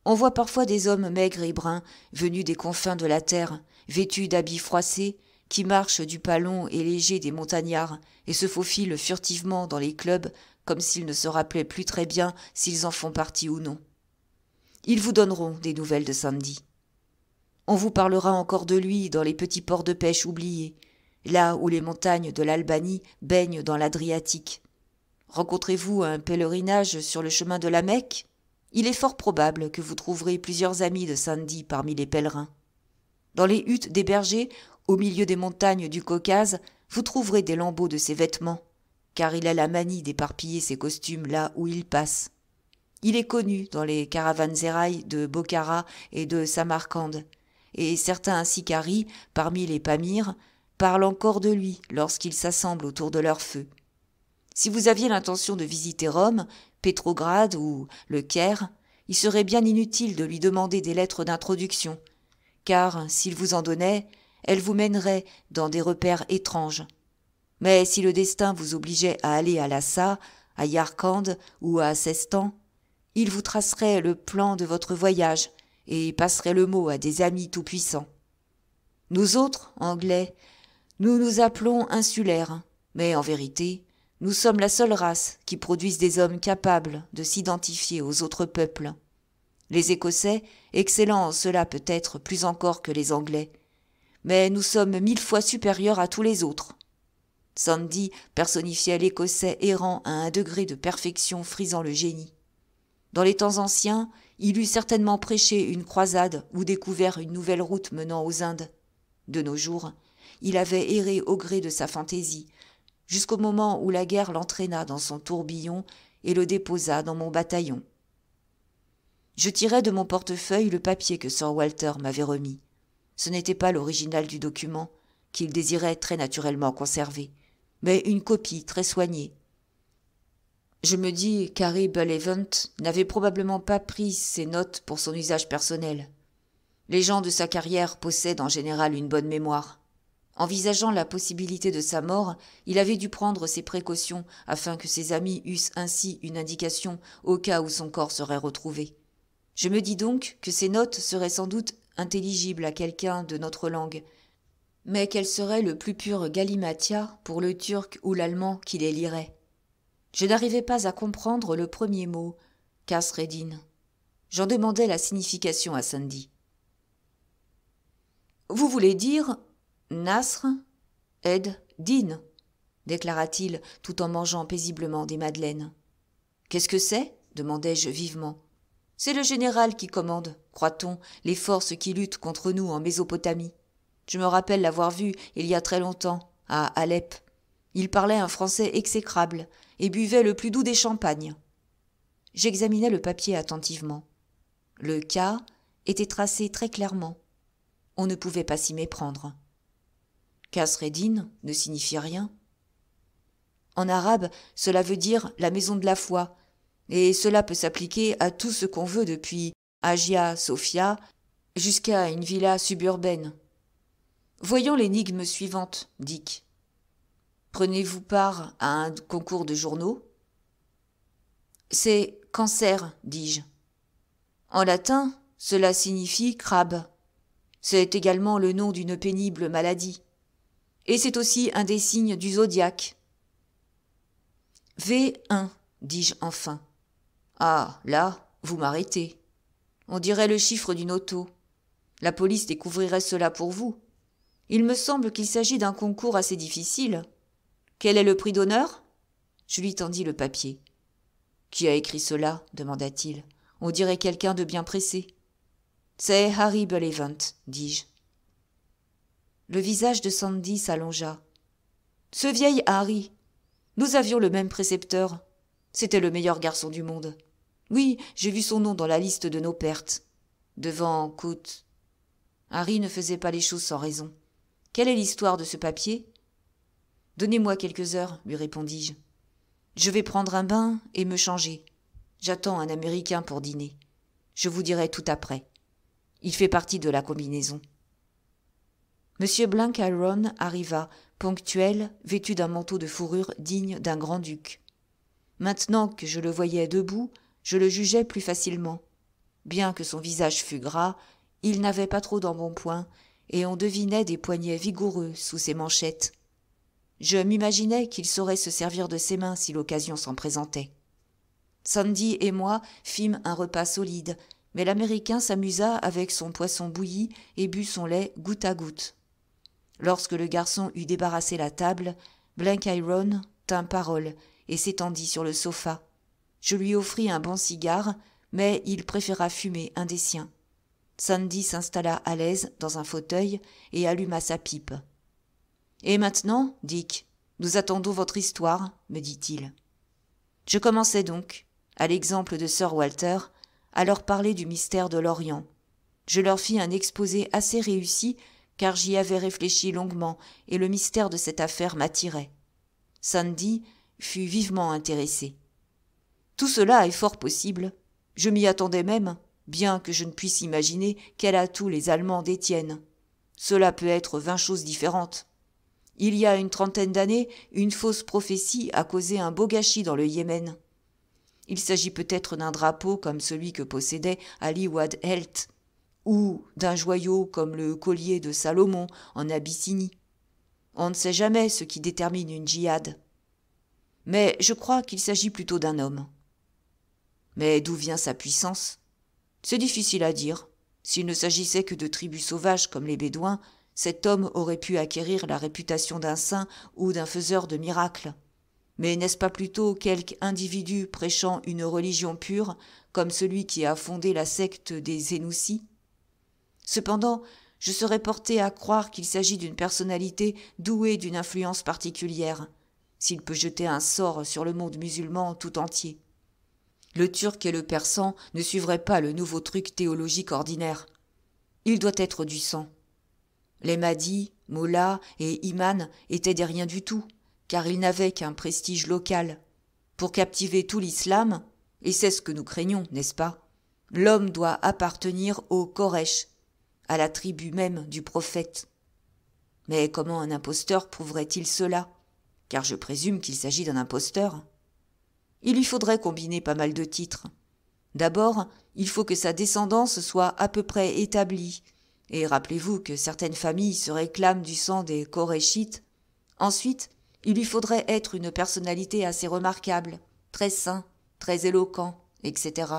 On voit parfois des hommes maigres et bruns, venus des confins de la terre, vêtus d'habits froissés, qui marchent du pas long et léger des montagnards et se faufilent furtivement dans les clubs comme s'ils ne se rappelaient plus très bien s'ils en font partie ou non. Ils vous donneront des nouvelles de Sandy. On vous parlera encore de lui dans les petits ports de pêche oubliés, là où les montagnes de l'Albanie baignent dans l'Adriatique. Rencontrez-vous un pèlerinage sur le chemin de la Mecque ? Il est fort probable que vous trouverez plusieurs amis de Sandy parmi les pèlerins. Dans les huttes des bergers, au milieu des montagnes du Caucase, vous trouverez des lambeaux de ses vêtements, car il a la manie d'éparpiller ses costumes là où il passe. Il est connu dans les caravansérails de Bokhara et de Samarcande, et certains sikaris, parmi les Pamirs, parlent encore de lui lorsqu'ils s'assemblent autour de leur feu. Si vous aviez l'intention de visiter Rome, Pétrograd ou le Caire, il serait bien inutile de lui demander des lettres d'introduction, car s'il vous en donnait, elles vous mèneraient dans des repères étranges. Mais si le destin vous obligeait à aller à Lhassa, à Yarkand ou à Sestan, il vous tracerait le plan de votre voyage et passerait le mot à des amis tout-puissants. Nous autres, Anglais, nous nous appelons insulaires, mais en vérité, nous sommes la seule race qui produise des hommes capables de s'identifier aux autres peuples. Les Écossais, excellents en cela peut-être plus encore que les Anglais, mais nous sommes 1000 fois supérieurs à tous les autres. Sandy personnifiait l'Écossais errant à un degré de perfection frisant le génie. Dans les temps anciens, il eût certainement prêché une croisade ou découvert une nouvelle route menant aux Indes. De nos jours, il avait erré au gré de sa fantaisie, jusqu'au moment où la guerre l'entraîna dans son tourbillon et le déposa dans mon bataillon. Je tirai de mon portefeuille le papier que Sir Walter m'avait remis. Ce n'était pas l'original du document, qu'il désirait très naturellement conserver, mais une copie très soignée. Je me dis qu'Harry Bullivant n'avait probablement pas pris ces notes pour son usage personnel. Les gens de sa carrière possèdent en général une bonne mémoire. Envisageant la possibilité de sa mort, il avait dû prendre ses précautions afin que ses amis eussent ainsi une indication au cas où son corps serait retrouvé. Je me dis donc que ces notes seraient sans doute intelligibles à quelqu'un de notre langue, mais qu'elles seraient le plus pur galimatia pour le turc ou l'allemand qui les lirait. Je n'arrivais pas à comprendre le premier mot, « Kasreddin ». J'en demandai la signification à Sandy. « Vous voulez dire Nasr ed Din », déclara-t-il tout en mangeant paisiblement des madeleines. « Qu'est-ce que c'est » demandai-je vivement. « C'est le général qui commande, croit-on, les forces qui luttent contre nous en Mésopotamie. Je me rappelle l'avoir vu il y a très longtemps, à Alep. Il parlait un français exécrable et buvait le plus doux des champagnes. » J'examinai le papier attentivement. Le cas était tracé très clairement. On ne pouvait pas s'y méprendre. Kasreddin ne signifie rien. En arabe, cela veut dire la maison de la foi, et cela peut s'appliquer à tout ce qu'on veut depuis Hagia Sophia, jusqu'à une villa suburbaine. Voyons l'énigme suivante, Dick. Prenez-vous part à un concours de journaux? C'est cancer, dis-je. En latin, cela signifie crabe. C'est également le nom d'une pénible maladie. Et c'est aussi un des signes du zodiaque. V1, dis-je enfin. Ah, là, vous m'arrêtez. On dirait le chiffre d'une auto. La police découvrirait cela pour vous. Il me semble qu'il s'agit d'un concours assez difficile. Quel est le prix d'honneur? Je lui tendis le papier. Qui a écrit cela? Demanda-t-il. On dirait quelqu'un de bien pressé. C'est Harry Bullivant, dis-je. Le visage de Sandy s'allongea. Ce vieil Harry. Nous avions le même précepteur. C'était le meilleur garçon du monde. Oui, j'ai vu son nom dans la liste de nos pertes. Devant Côte. Harry ne faisait pas les choses sans raison. Quelle est l'histoire de ce papier? Donnez-moi quelques heures, lui répondis-je. Je vais prendre un bain et me changer. J'attends un Américain pour dîner. Je vous dirai tout après. Il fait partie de la combinaison. Monsieur Blenkiron arriva, ponctuel, vêtu d'un manteau de fourrure digne d'un grand-duc. Maintenant que je le voyais debout, je le jugeais plus facilement. Bien que son visage fût gras, il n'avait pas trop d'embonpoint, et on devinait des poignets vigoureux sous ses manchettes. Je m'imaginais qu'il saurait se servir de ses mains si l'occasion s'en présentait. Sandy et moi fîmes un repas solide, mais l'Américain s'amusa avec son poisson bouilli et but son lait goutte à goutte. Lorsque le garçon eut débarrassé la table, Blenkiron tint parole et s'étendit sur le sofa. Je lui offris un bon cigare, mais il préféra fumer un des siens. Sandy s'installa à l'aise dans un fauteuil et alluma sa pipe. « Et maintenant, Dick, nous attendons votre histoire, me dit-il. » Je commençai donc, à l'exemple de Sir Walter, à leur parler du mystère de l'Orient. Je leur fis un exposé assez réussi, car j'y avais réfléchi longuement, et le mystère de cette affaire m'attirait. Sandy fut vivement intéressé. « Tout cela est fort possible. Je m'y attendais même, bien que je ne puisse imaginer quel atout les Allemands détiennent. Cela peut être 20 choses différentes. Il y a une 30aine d'années, une fausse prophétie a causé un beau gâchis dans le Yémen. Il s'agit peut-être d'un drapeau comme celui que possédait Ali Wad Helt, ou d'un joyau comme le collier de Salomon en Abyssinie. On ne sait jamais ce qui détermine une djihad. Mais je crois qu'il s'agit plutôt d'un homme. Mais d'où vient sa puissance? C'est difficile à dire. S'il ne s'agissait que de tribus sauvages comme les Bédouins, cet homme aurait pu acquérir la réputation d'un saint ou d'un faiseur de miracles. Mais n'est-ce pas plutôt quelque individu prêchant une religion pure, comme celui qui a fondé la secte des Zénoussis? Cependant, je serais porté à croire qu'il s'agit d'une personnalité douée d'une influence particulière, s'il peut jeter un sort sur le monde musulman tout entier. Le turc et le persan ne suivraient pas le nouveau truc théologique ordinaire. Il doit être du sang. Les Mahdis, Mollahs et Imams étaient des riens du tout, car ils n'avaient qu'un prestige local. Pour captiver tout l'islam, et c'est ce que nous craignons, n'est-ce pas, l'homme doit appartenir au Koresh, à la tribu même du prophète. Mais comment un imposteur prouverait-il cela? Car je présume qu'il s'agit d'un imposteur. Il lui faudrait combiner pas mal de titres. D'abord, il faut que sa descendance soit à peu près établie, et rappelez-vous que certaines familles se réclament du sang des Koréchites. Ensuite, il lui faudrait être une personnalité assez remarquable, très sain, très éloquent, etc.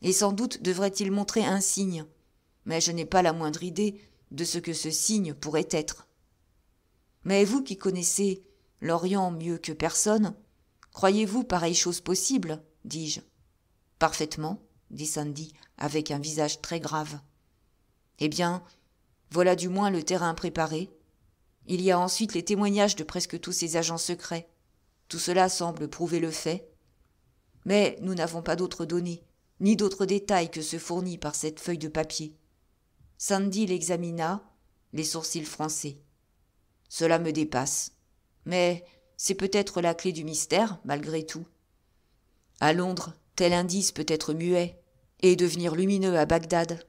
Et sans doute devrait-il montrer un signe, mais je n'ai pas la moindre idée de ce que ce signe pourrait être. Mais vous qui connaissez l'Orient mieux que personne, croyez-vous pareille chose possible? Dis-je. Parfaitement, dit Sandy, avec un visage très grave. Eh bien, voilà du moins le terrain préparé. Il y a ensuite les témoignages de presque tous ces agents secrets. Tout cela semble prouver le fait. Mais nous n'avons pas d'autres données, ni d'autres détails que ceux fournis par cette feuille de papier. Sandy l'examina, les sourcils froncés. Cela me dépasse. Mais c'est peut-être la clé du mystère, malgré tout. À Londres, tel indice peut être muet, et devenir lumineux à Bagdad.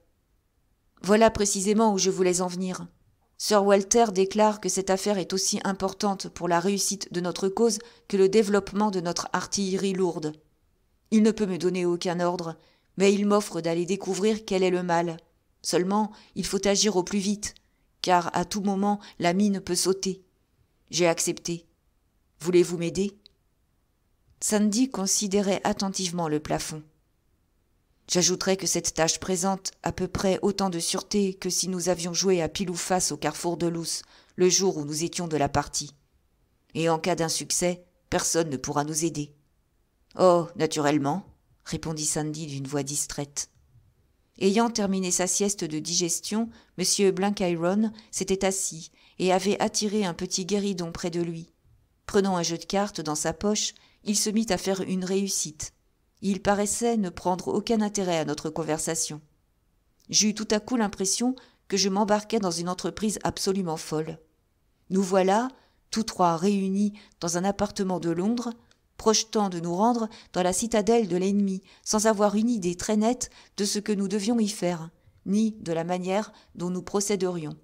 Voilà précisément où je voulais en venir. Sir Walter déclare que cette affaire est aussi importante pour la réussite de notre cause que le développement de notre artillerie lourde. Il ne peut me donner aucun ordre, mais il m'offre d'aller découvrir quel est le mal. Seulement, il faut agir au plus vite, car à tout moment la mine peut sauter. J'ai accepté. Voulez-vous m'aider ? Sandy considérait attentivement le plafond. J'ajouterais que cette tâche présente à peu près autant de sûreté que si nous avions joué à pile ou face au carrefour de Luce, le jour où nous étions de la partie. Et en cas d'insuccès, personne ne pourra nous aider. « Oh, naturellement », répondit Sandy d'une voix distraite. Ayant terminé sa sieste de digestion, M. Blenkiron s'était assis et avait attiré un petit guéridon près de lui. Prenant un jeu de cartes dans sa poche, il se mit à faire une réussite. Il paraissait ne prendre aucun intérêt à notre conversation. J'eus tout à coup l'impression que je m'embarquais dans une entreprise absolument folle. Nous voilà, tous trois réunis dans un appartement de Londres, projetant de nous rendre dans la citadelle de l'ennemi, sans avoir une idée très nette de ce que nous devions y faire, ni de la manière dont nous procéderions.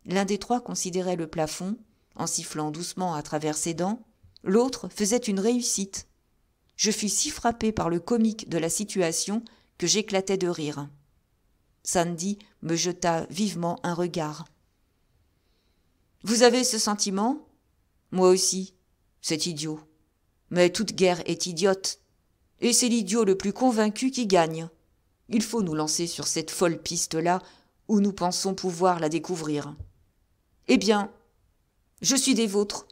L'un des trois considérait le plafond, en sifflant doucement à travers ses dents, l'autre faisait une réussite. Je fus si frappé par le comique de la situation que j'éclatai de rire. Sandy me jeta vivement un regard. « Vous avez ce sentiment ? Moi aussi. C'est idiot. Mais toute guerre est idiote. Et c'est l'idiot le plus convaincu qui gagne. Il faut nous lancer sur cette folle piste-là où nous pensons pouvoir la découvrir. Eh bien, je suis des vôtres.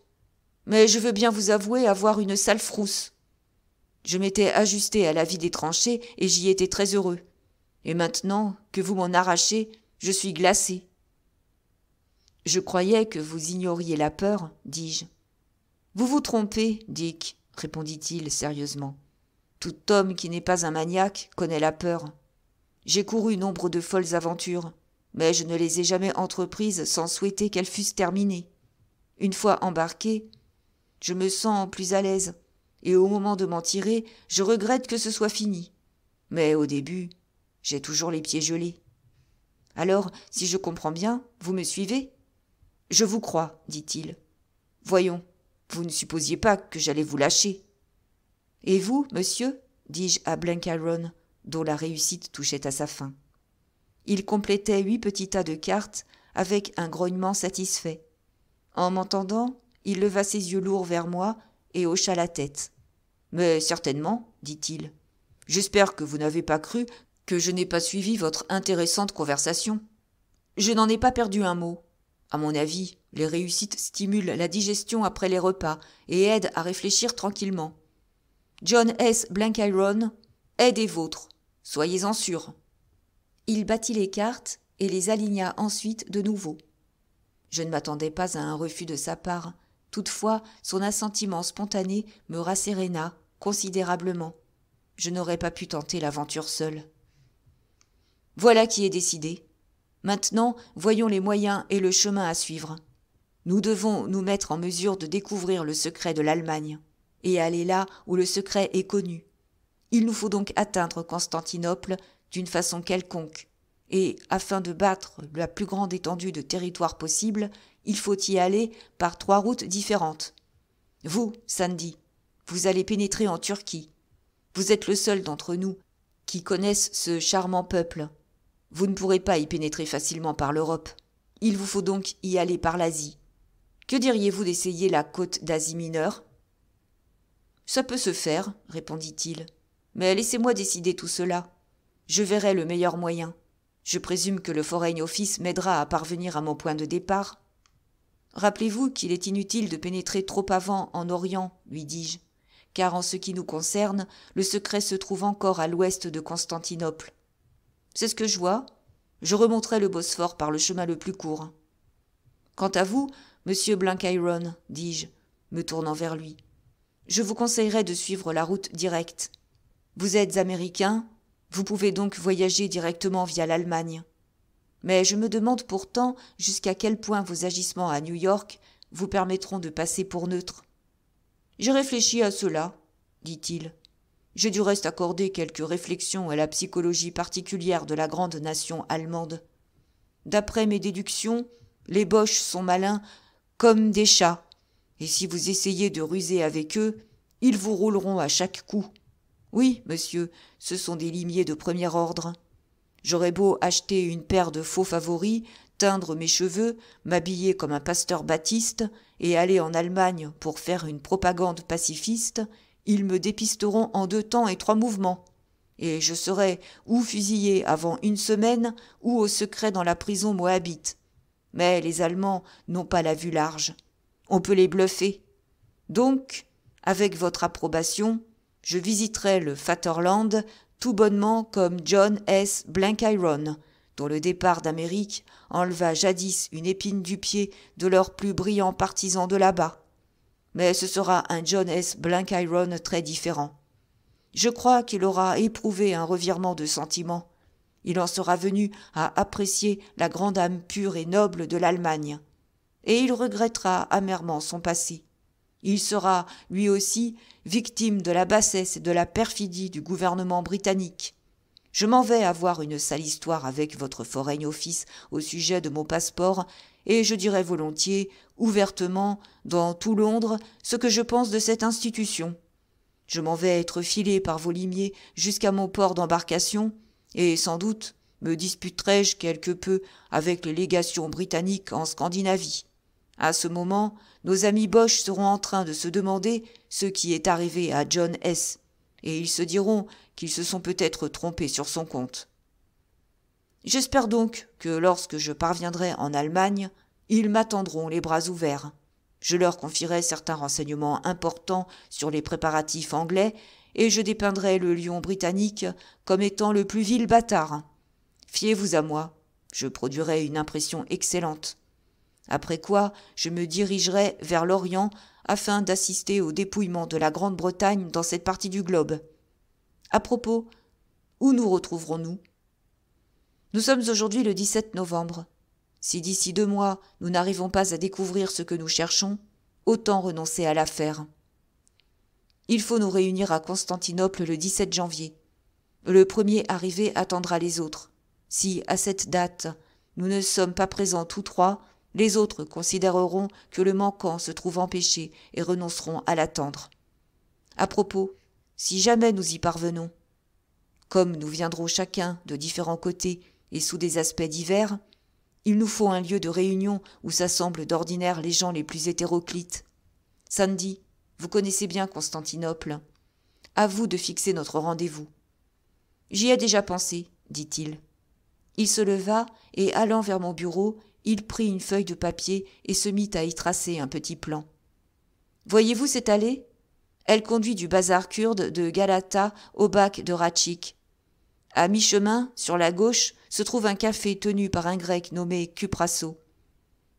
Mais je veux bien vous avouer avoir une sale frousse. Je m'étais ajusté à la vie des tranchées et j'y étais très heureux. Et maintenant que vous m'en arrachez, je suis glacé. »« Je croyais que vous ignoriez la peur, dis-je. »« Vous vous trompez, Dick, » répondit-il sérieusement. « Tout homme qui n'est pas un maniaque connaît la peur. J'ai couru nombre de folles aventures, mais je ne les ai jamais entreprises sans souhaiter qu'elles fussent terminées. Une fois embarqué, je me sens plus à l'aise, et au moment de m'en tirer, je regrette que ce soit fini. Mais au début, j'ai toujours les pieds gelés. Alors, si je comprends bien, vous me suivez ? Je vous crois, dit-il. Voyons, vous ne supposiez pas que j'allais vous lâcher. Et vous, monsieur ? Dis-je à Blenkiron, dont la réussite touchait à sa fin. Il complétait 8 petits tas de cartes avec un grognement satisfait. En m'entendant, il leva ses yeux lourds vers moi et hocha la tête. « Mais certainement, dit-il. J'espère que vous n'avez pas cru que je n'ai pas suivi votre intéressante conversation. Je n'en ai pas perdu un mot. À mon avis, les réussites stimulent la digestion après les repas et aident à réfléchir tranquillement. John S. Blenkiron est des vôtres. Soyez-en sûrs. » Il battit les cartes et les aligna ensuite de nouveau. Je ne m'attendais pas à un refus de sa part. Toutefois, son assentiment spontané me rasséréna considérablement. Je n'aurais pas pu tenter l'aventure seule. Voilà qui est décidé. Maintenant, voyons les moyens et le chemin à suivre. Nous devons nous mettre en mesure de découvrir le secret de l'Allemagne, et aller là où le secret est connu. Il nous faut donc atteindre Constantinople d'une façon quelconque, et afin de battre la plus grande étendue de territoire possible, il faut y aller par 3 routes différentes. Vous, Sandy, vous allez pénétrer en Turquie. Vous êtes le seul d'entre nous qui connaisse ce charmant peuple. Vous ne pourrez pas y pénétrer facilement par l'Europe. Il vous faut donc y aller par l'Asie. Que diriez-vous d'essayer la côte d'Asie mineure ? Ça peut se faire, répondit-il. Mais laissez-moi décider tout cela. Je verrai le meilleur moyen. Je présume que le Foreign Office m'aidera à parvenir à mon point de départ. Rappelez-vous qu'il est inutile de pénétrer trop avant en Orient, lui dis-je, car en ce qui nous concerne, le secret se trouve encore à l'ouest de Constantinople. C'est ce que je vois. Je remonterai le Bosphore par le chemin le plus court. Quant à vous, monsieur Blenkiron, dis-je, me tournant vers lui, je vous conseillerais de suivre la route directe. Vous êtes américain, vous pouvez donc voyager directement via l'Allemagne. Mais je me demande pourtant jusqu'à quel point vos agissements à New York vous permettront de passer pour neutre. J'ai réfléchi à cela, dit-il. J'ai du reste accordé quelques réflexions à la psychologie particulière de la grande nation allemande. D'après mes déductions, les Boches sont malins comme des chats, et si vous essayez de ruser avec eux, ils vous rouleront à chaque coup. Oui, monsieur, ce sont des limiers de premier ordre. J'aurais beau acheter une paire de faux favoris, teindre mes cheveux, m'habiller comme un pasteur baptiste et aller en Allemagne pour faire une propagande pacifiste, ils me dépisteront en 2 temps et 3 mouvements. Et je serai ou fusillé avant 1 semaine ou au secret dans la prison moabite. Mais les Allemands n'ont pas la vue large. On peut les bluffer. Donc, avec votre approbation, je visiterai le Vaterland tout bonnement comme John S. Blenkiron, dont le départ d'Amérique enleva jadis une épine du pied de leurs plus brillants partisans de là-bas. Mais ce sera un John S. Blenkiron très différent. Je crois qu'il aura éprouvé un revirement de sentiments. Il en sera venu à apprécier la grande âme pure et noble de l'Allemagne. Et il regrettera amèrement son passé. Il sera, lui aussi, victime de la bassesse et de la perfidie du gouvernement britannique. Je m'en vais avoir une sale histoire avec votre Foreign Office au sujet de mon passeport, et je dirai volontiers, ouvertement, dans tout Londres, ce que je pense de cette institution. Je m'en vais être filé par vos limiers jusqu'à mon port d'embarcation, et sans doute me disputerai-je quelque peu avec les légations britanniques en Scandinavie. À ce moment, nos amis Boches seront en train de se demander ce qui est arrivé à John S. Et ils se diront qu'ils se sont peut-être trompés sur son compte. J'espère donc que lorsque je parviendrai en Allemagne, ils m'attendront les bras ouverts. Je leur confierai certains renseignements importants sur les préparatifs anglais et je dépeindrai le lion britannique comme étant le plus vil bâtard. Fiez-vous à moi, je produirai une impression excellente. Après quoi, je me dirigerai vers l'Orient afin d'assister au dépouillement de la Grande-Bretagne dans cette partie du globe. À propos, où nous retrouverons-nous ? Nous sommes aujourd'hui le 17 novembre. Si d'ici 2 mois nous n'arrivons pas à découvrir ce que nous cherchons, autant renoncer à l'affaire. Il faut nous réunir à Constantinople le 17 janvier. Le premier arrivé attendra les autres. Si, à cette date, nous ne sommes pas présents tous 3, les autres considéreront que le manquant se trouve empêché et renonceront à l'attendre. À propos, si jamais nous y parvenons, comme nous viendrons chacun de différents côtés et sous des aspects divers, il nous faut un lieu de réunion où s'assemblent d'ordinaire les gens les plus hétéroclites. Sandy, vous connaissez bien Constantinople. À vous de fixer notre rendez-vous. J'y ai déjà pensé, dit-il. Il se leva et, allant vers mon bureau, il prit une feuille de papier et se mit à y tracer un petit plan. Voyez-vous cette allée ? Elle conduit du bazar kurde de Galata au bac de Ratchik. À mi-chemin, sur la gauche, se trouve un café tenu par un grec nommé Kuprasso.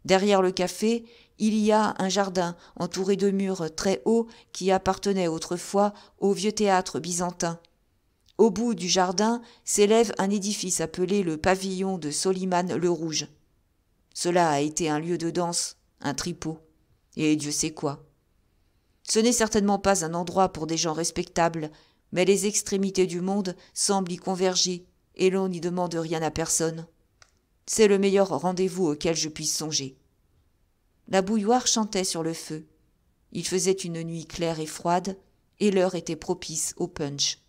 Derrière le café, il y a un jardin entouré de murs très hauts qui appartenait autrefois au vieux théâtre byzantin. Au bout du jardin s'élève un édifice appelé le pavillon de Soliman le Rouge. Cela a été un lieu de danse, un tripot, et Dieu sait quoi. Ce n'est certainement pas un endroit pour des gens respectables, mais les extrémités du monde semblent y converger, et l'on n'y demande rien à personne. C'est le meilleur rendez-vous auquel je puisse songer. La bouilloire chantait sur le feu. Il faisait une nuit claire et froide, et l'heure était propice au punch.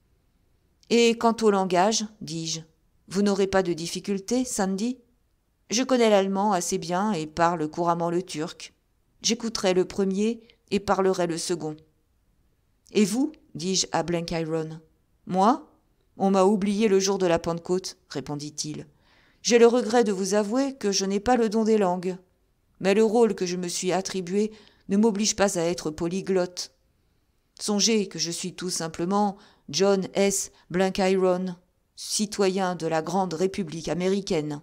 « Et quant au langage, dis-je, vous n'aurez pas de difficulté, Sandy ? Je connais l'allemand assez bien et parle couramment le turc. J'écouterai le premier et parlerai le second. »« Et vous ? dis-je à Blenkiron. »« Moi ? On m'a oublié le jour de la Pentecôte, répondit-il. J'ai le regret de vous avouer que je n'ai pas le don des langues. Mais le rôle que je me suis attribué ne m'oblige pas à être polyglotte. Songez que je suis tout simplement John S. Blenkiron, citoyen de la grande République américaine.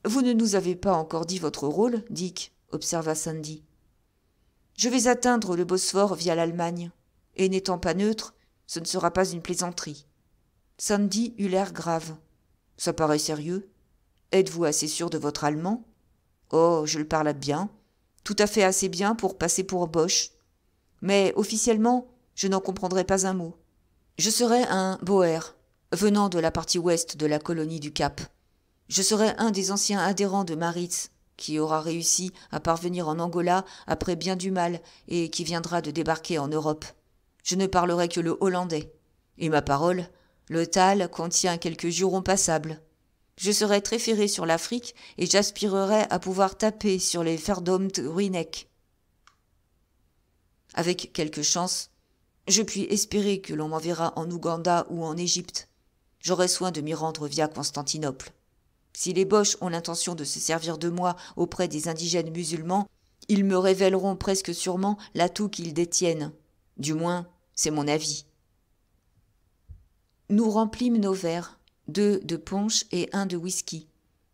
Vous ne nous avez pas encore dit votre rôle, Dick, observa Sandy. Je vais atteindre le Bosphore via l'Allemagne, et n'étant pas neutre, ce ne sera pas une plaisanterie. Sandy eut l'air grave. Ça paraît sérieux. Êtes-vous assez sûr de votre allemand ? Oh, je le parle bien. Tout à fait assez bien pour passer pour Boche. Mais officiellement, je n'en comprendrai pas un mot. Je serai un Boer, venant de la partie ouest de la colonie du Cap. Je serai un des anciens adhérents de Maritz, qui aura réussi à parvenir en Angola après bien du mal et qui viendra de débarquer en Europe. Je ne parlerai que le hollandais. Et ma parole, le taal contient quelques jurons passables. Je serai très ferré sur l'Afrique et j'aspirerai à pouvoir taper sur les verdomd Ruinek. Avec quelque chance, je puis espérer que l'on m'enverra en Ouganda ou en Égypte. J'aurai soin de m'y rendre via Constantinople. Si les Boches ont l'intention de se servir de moi auprès des indigènes musulmans, ils me révéleront presque sûrement l'atout qu'ils détiennent. Du moins, c'est mon avis. Nous remplîmes nos verres, 2 de punch et 1 de whisky,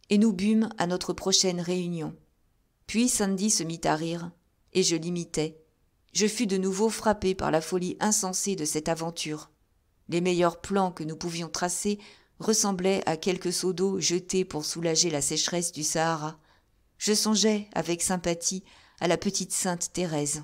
et nous bûmes à notre prochaine réunion. Puis Sandy se mit à rire, et je l'imitais. Je fus de nouveau frappé par la folie insensée de cette aventure. Les meilleurs plans que nous pouvions tracer ressemblaient à quelques seaux d'eau jetés pour soulager la sécheresse du Sahara. Je songeais, avec sympathie, à la petite sainte Thérèse.